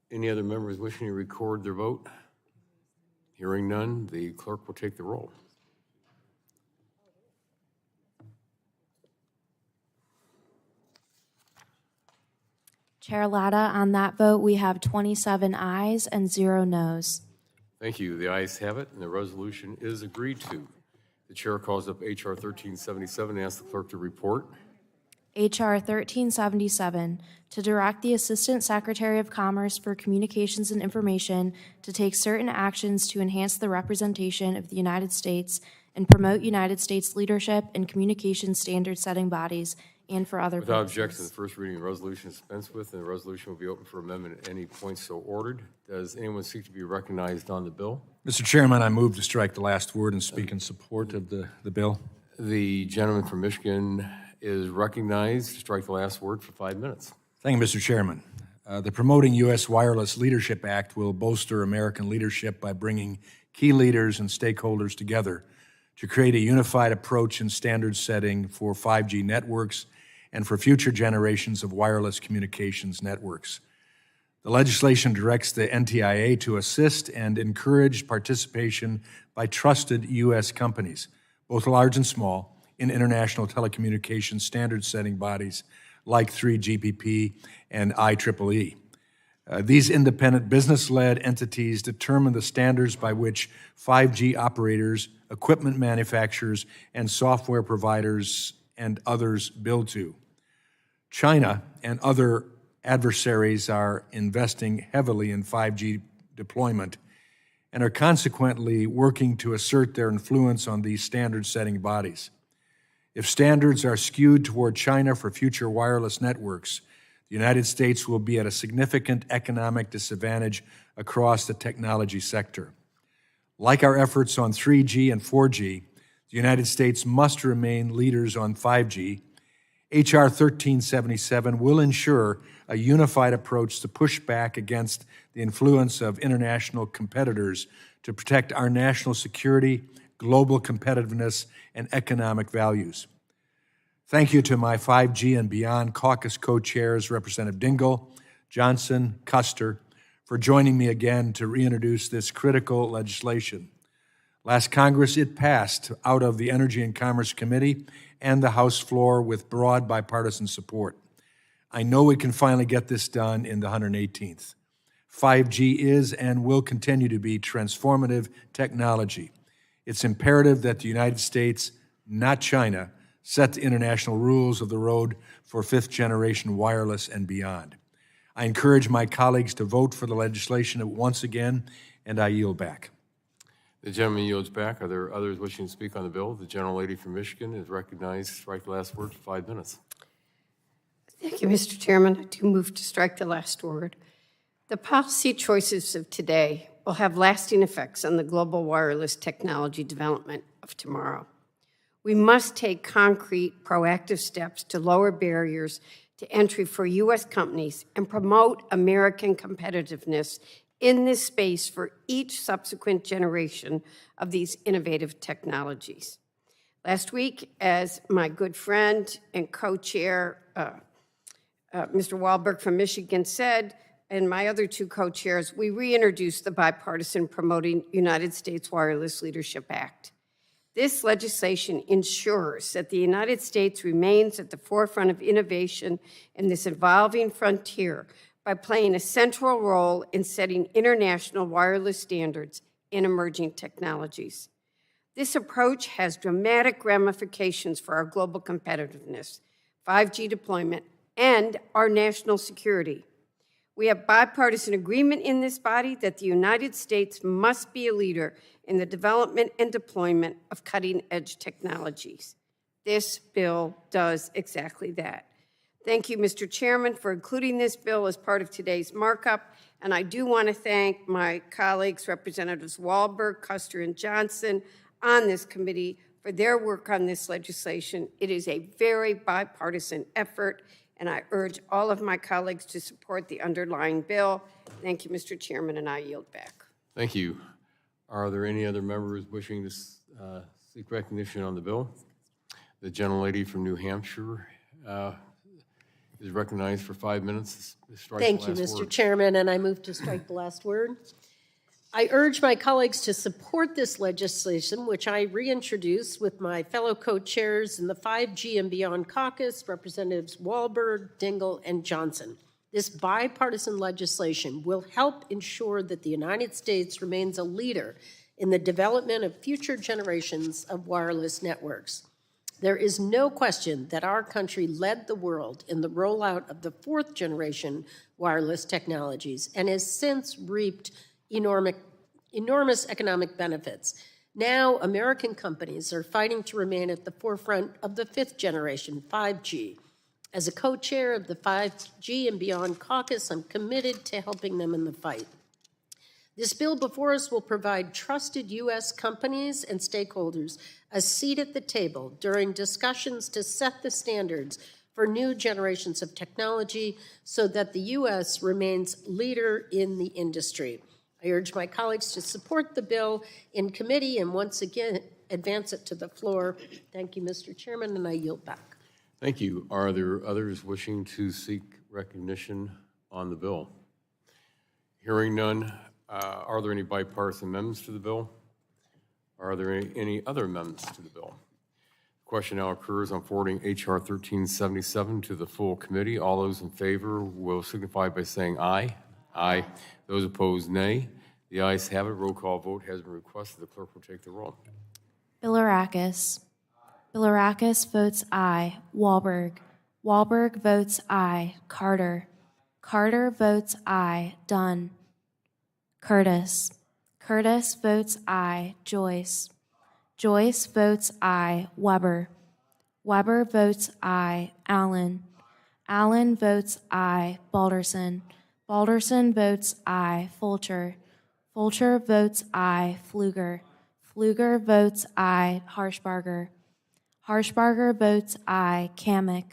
Any other members wishing to record their vote? Hearing none, the clerk will take the roll. Chair Latta, on that vote, we have 27 ayes and 0 noes. Thank you. The ayes have it, and the resolution is agreed to. The chair calls up H.R. 1377 and asks the clerk to report. H.R. 1377, to direct the Assistant Secretary of Commerce for Communications and Information to take certain actions to enhance the representation of the United States and promote United States leadership in communication standard-setting bodies and for other Without purposes. objection, the first reading of the resolution is dispensed with, and the resolution will be open for amendment at any point so ordered. Does anyone seek to be recognized on the bill? Mr. Chairman, I move to strike the last word and speak in support of the bill. The gentleman from Michigan is recognized to strike the last word for 5 minutes. Thank you, Mr. Chairman. The Promoting U.S. Wireless Leadership Act will bolster American leadership by bringing key leaders and stakeholders together to create a unified approach and standard setting for 5G networks and for future generations of wireless communications networks. The legislation directs the NTIA to assist and encourage participation by trusted U.S. companies, both large and small, in international telecommunications standard-setting bodies like 3GPP and IEEE. These independent business-led entities determine the standards by which 5G operators, equipment manufacturers, and software providers and others build to. China and other adversaries are investing heavily in 5G deployment and are consequently working to assert their influence on these standard-setting bodies. If standards are skewed toward China for future wireless networks, the United States will be at a significant economic disadvantage across the technology sector. Like our efforts on 3G and 4G, the United States must remain leaders on 5G. H.R. 1377 will ensure a unified approach to push back against the influence of international competitors to protect our national security, global competitiveness, and economic values. Thank you to my 5G and Beyond caucus co-chairs, Representative Dingell, Johnson, Custer, for joining me again to reintroduce this critical legislation. Last Congress, it passed out of the Energy and Commerce Committee and the House floor with broad bipartisan support. I know we can finally get this done in the 118th. 5G is and will continue to be transformative technology. It's imperative that the United States, not China, set the international rules of the road for fifth-generation wireless and beyond. I encourage my colleagues to vote for the legislation once again, and I yield back. The gentleman yields back. Are there others wishing to speak on the bill? The gentlelady from Michigan is recognized to strike the last word for 5 minutes. Thank you, Mr. Chairman. I do move to strike the last word. The policy choices of today will have lasting effects on the global wireless technology development of tomorrow. We must take concrete, proactive steps to lower barriers to entry for U.S. companies and promote American competitiveness in this space for each subsequent generation of these innovative technologies. Last week, as my good friend and co-chair, Mr. Wahlberg from Michigan said, and my other two co-chairs, we reintroduced the bipartisan Promoting United States Wireless Leadership Act. This legislation ensures that the United States remains at the forefront of innovation in this evolving frontier by playing a central role in setting international wireless standards in emerging technologies. This approach has dramatic ramifications for our global competitiveness, 5G deployment, and our national security. We have bipartisan agreement in this body that the United States must be a leader in the development and deployment of cutting-edge technologies. This bill does exactly that. Thank you, Mr. Chairman, for including this bill as part of today's markup. And I do want to thank my colleagues, Representatives Wahlberg, Custer, and Johnson on this committee for their work on this legislation. It is a very bipartisan effort, and I urge all of my colleagues to support the underlying bill. Thank you, Mr. Chairman, and I yield back. Thank you. Are there any other members wishing to seek recognition on the bill? The gentlelady from New Hampshire is recognized for 5 minutes. Strike Thank the you, last Mr. word. Chairman, and I move to strike the last word. I urge my colleagues to support this legislation, which I reintroduce with my fellow co-chairs in the 5G and Beyond Caucus, Representatives Walberg, Dingell, and Johnson. This bipartisan legislation will help ensure that the United States remains a leader in the development of future generations of wireless networks. There is no question that our country led the world in the rollout of the fourth generation wireless technologies and has since reaped enormous economic benefits. Now, American companies are fighting to remain at the forefront of the fifth generation, 5G. As a co-chair of the 5G and Beyond Caucus, I'm committed to helping them in the fight. This bill before us will provide trusted U.S. companies and stakeholders a seat at the table during discussions to set the standards for new generations of technology so that the U.S. remains leader in the industry. I urge my colleagues to support the bill in committee and once again advance it to the floor. Thank you, Mr. Chairman, and I yield back. Thank you. Are there others wishing to seek recognition on the bill? Hearing none, are there any bipartisan amendments to the bill? Are there any other amendments to the bill? The question now occurs on forwarding H.R. 1377 to the full committee. All those in favor will signify by saying aye. Aye. Those opposed, nay. The ayes have it. Roll call vote has been requested. The clerk will take the roll. Bilirakis. Bilirakis votes aye. Walberg. Walberg votes aye. Carter. Carter votes aye. Dunn. Curtis. Curtis votes aye. Joyce. Joyce votes aye. Weber. Weber votes aye. Allen. Allen votes aye. Balderson. Balderson votes aye. Fulcher. Fulcher votes aye. Pfluger. Pfluger votes aye. Harshbarger. Harshbarger votes aye. Kamick.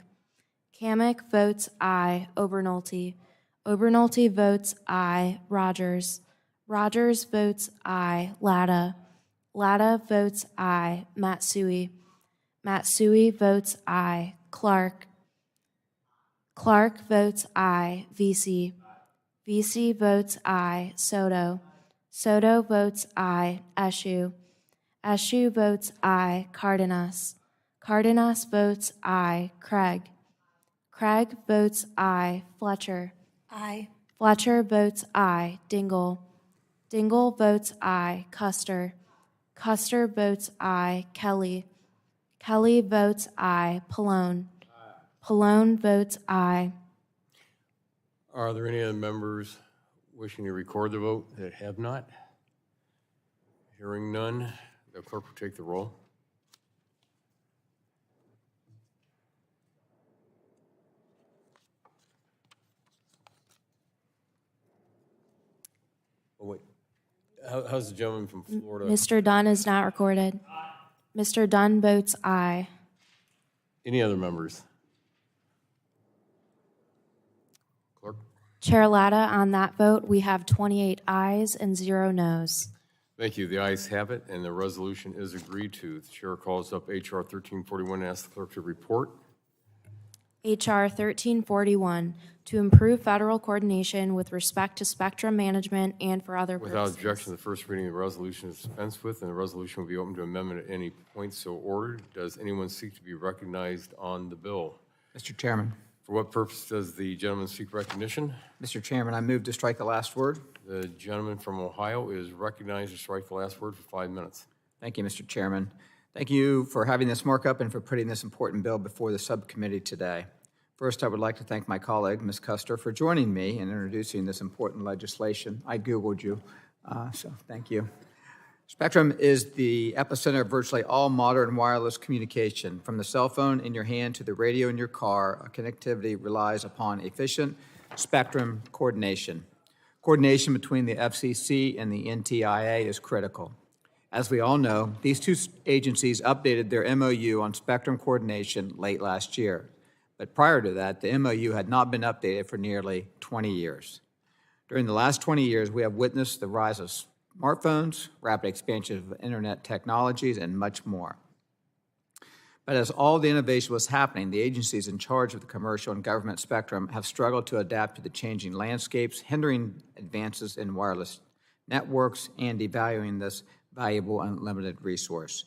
Kamick votes aye. Obernolte. Obernolte votes aye. Rogers. Rogers votes aye. Latta. Latta votes aye. Matsui. Matsui votes aye. Clark. Clark votes aye. Vesey. Vesey votes aye. Soto. Soto votes aye. Eshu. Eshu votes aye. Cardenas. Cardenas votes aye. Craig. Craig votes aye. Fletcher. Aye. Fletcher votes aye. Dingell. Dingell votes aye. Custer. Custer votes aye. Kelly. Kelly votes aye. Pallone. Pallone votes aye. Are there any other members wishing to record the vote that have not? Hearing none, the clerk will take the roll. Oh, wait. How's the gentleman from Florida? Mr. Dunn is not recorded. Mr. Dunn votes aye. Any other members? Clerk? Chair Latta, on that vote, we have 28 ayes and 0 noes. Thank you. The ayes have it, and the resolution is agreed to. The chair calls up H.R. 1341 and asks the clerk to report. H.R. 1341, to improve federal coordination with respect to spectrum management and for other Without purposes. objection, the first reading of the resolution is dispensed with, and the resolution will be open to amendment at any point so ordered. Does anyone seek to be recognized on the bill? Mr. Chairman. For what purpose does the gentleman seek recognition? Mr. Chairman, I move to strike the last word. The gentleman from Ohio is recognized to strike the last word for 5 minutes. Thank you, Mr. Chairman. Thank you for having this markup and for putting this important bill before the subcommittee today. First, I would like to thank my colleague, Ms. Custer, for joining me in introducing this important legislation. I Googled you, so thank you. Spectrum is the epicenter of virtually all modern wireless communication. From the cell phone in your hand to the radio in your car, connectivity relies upon efficient spectrum coordination. Coordination between the FCC and the NTIA is critical. As we all know, these two agencies updated their MOU on spectrum coordination late last year. But prior to that, the MOU had not been updated for nearly 20 years. During the last 20 years, we have witnessed the rise of smartphones, rapid expansion of internet technologies, and much more. But as all the innovation was happening, the agencies in charge of the commercial and government spectrum have struggled to adapt to the changing landscapes, hindering advances in wireless networks and devaluing this valuable unlimited resource.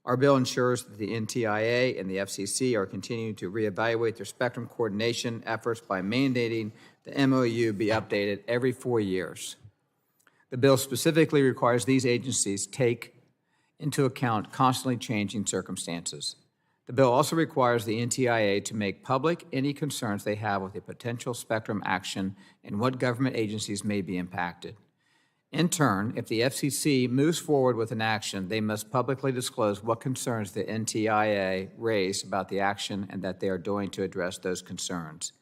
Our bill ensures that the NTIA and the FCC are continuing to reevaluate their spectrum coordination efforts by mandating the MOU be updated every 4 years. The bill specifically requires these agencies take into account constantly changing circumstances. The bill also requires the NTIA to make public any concerns they have with a potential spectrum action and what government agencies may be impacted. In turn, if the FCC moves forward with an action, they must publicly disclose what concerns the NTIA raised about the action and that they are doing to address those concerns.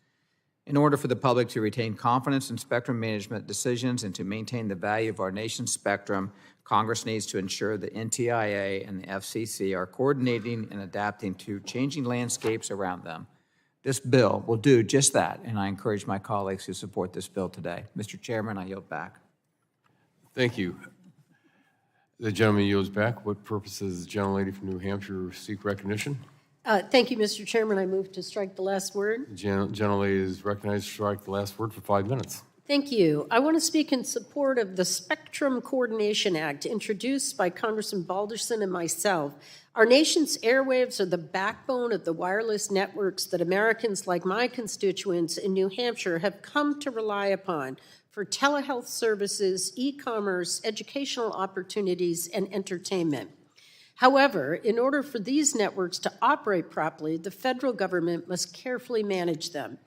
In order for the public to retain confidence in spectrum management decisions and to maintain the value of our nation's spectrum, Congress needs to ensure the NTIA and the FCC are coordinating and adapting to changing landscapes around them. This bill will do just that, and I encourage my colleagues to support this bill today. Mr. Chairman, I yield back. Thank you. The gentleman yields back. What purpose does the gentlelady from New Hampshire seek recognition? Thank you, Mr. Chairman. I move to strike the last word. The gentlelady is recognized to strike the last word for 5 minutes. Thank you. I want to speak in support of the Spectrum Coordination Act introduced by Congressman Balderson and myself. Our nation's airwaves are the backbone of the wireless networks that Americans like my constituents in New Hampshire have come to rely upon for telehealth services, e-commerce, educational opportunities, and entertainment. However, in order for these networks to operate properly, the federal government must carefully manage them.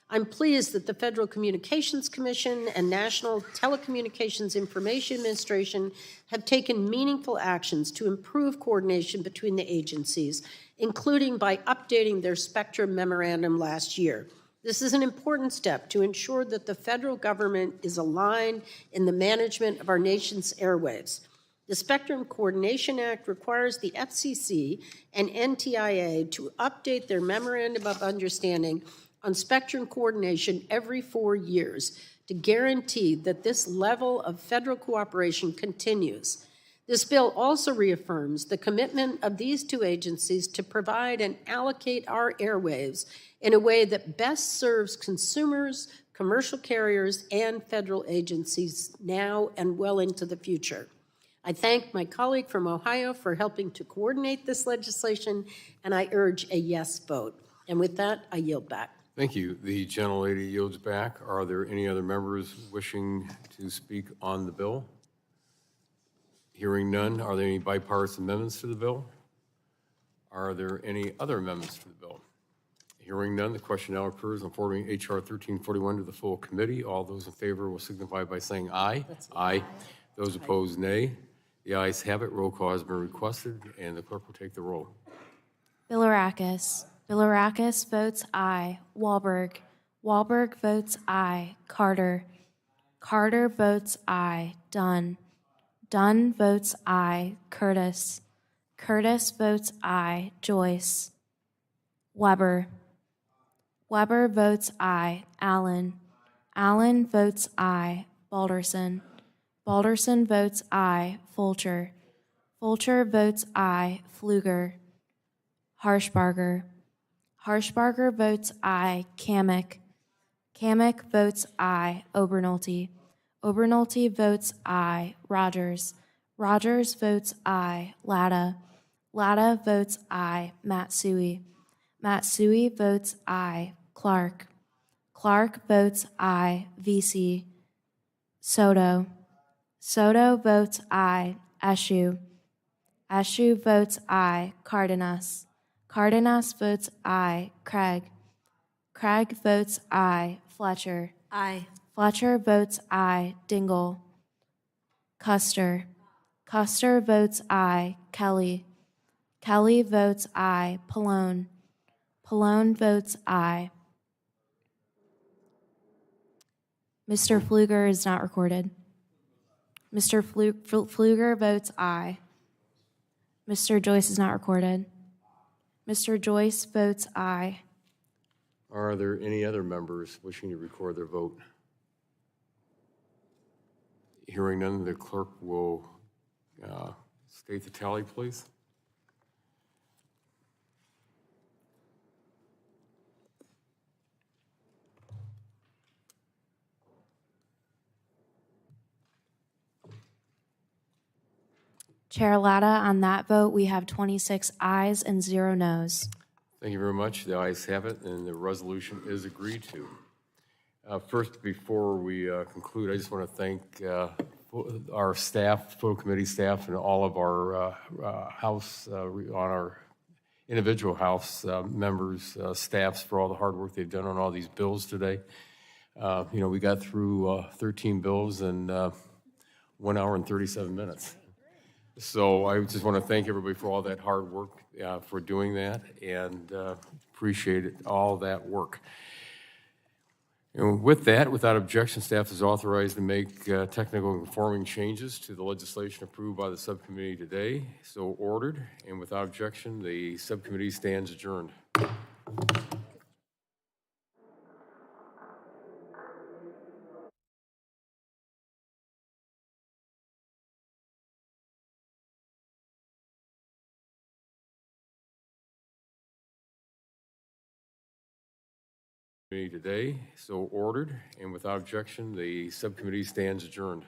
I'm pleased that the Federal Communications Commission and National Telecommunications Information Administration have taken meaningful actions to improve coordination between the agencies, including by updating their spectrum memorandum last year. This is an important step to ensure that the federal government is aligned in the management of our nation's airwaves. The Spectrum Coordination Act requires the FCC and NTIA to update their Memorandum of Understanding on spectrum coordination every 4 years to guarantee that this level of federal cooperation continues. This bill also reaffirms the commitment of these two agencies to provide and allocate our airwaves in a way that best serves consumers, commercial carriers, and federal agencies now and well into the future. I thank my colleague from Ohio for helping to coordinate this legislation, and I urge a yes vote. And with that, I yield back. Thank you. The gentlelady yields back. Are there any other members wishing to speak on the bill? Hearing none, are there any bipartisan amendments to the bill? Are there any other amendments to the bill? Hearing none, the question now occurs on forwarding H.R. 1341 to the full committee. All those in favor will signify by saying aye. Aye. Those opposed, nay. The ayes have it. Roll call has been requested, and the clerk will take the roll. Bilirakis. Bilirakis votes aye. Wahlberg. Wahlberg votes aye. Carter. Carter votes aye. Dunn. Dunn votes aye. Curtis. Curtis votes aye. Joyce. Weber. Weber votes aye. Allen. Allen votes aye. Balderson. Balderson votes aye. Fulcher. Fulcher votes aye. Pfluger. Harshbarger. Harshbarger votes aye. Kamick. Kamick votes aye. Obernolte. Obernolte votes aye. Rogers. Rogers votes aye. Latta. Latta votes aye. Matsui. Matsui votes aye. Clark. Clark votes aye. Vesey. Soto. Soto votes aye. Eshu. Eshu votes aye. Cardenas. Cardenas votes aye. Craig. Craig votes aye. Fletcher. Aye. Fletcher votes aye. Dingell. Custer. Custer votes aye. Kelly. Kelly votes aye. Pallone. Pallone votes aye. Mr. Pfluger is not recorded. Mr. Pfluger votes aye. Mr. Joyce is not recorded. Mr. Joyce votes aye. Are there any other members wishing to record their vote? Hearing none, the clerk will state the tally, please. Chair Latta, on that vote, we have 26 ayes and 0 noes. Thank you very much. The ayes have it, and the resolution is agreed to. First, before we conclude, I just want to thank our staff, full committee staff, and all of our individual house members, staffs for all the hard work they've done on all these bills today. We got through 13 bills in 1 hour and 37 minutes. So I just want to thank everybody for all that hard work, for doing that, and appreciate it, all that work. And with that, without objection, staff is authorized to make technical conforming changes to the legislation approved by the subcommittee today. So ordered, and without objection, the subcommittee stands adjourned. Today, so ordered, and without objection, the subcommittee stands adjourned.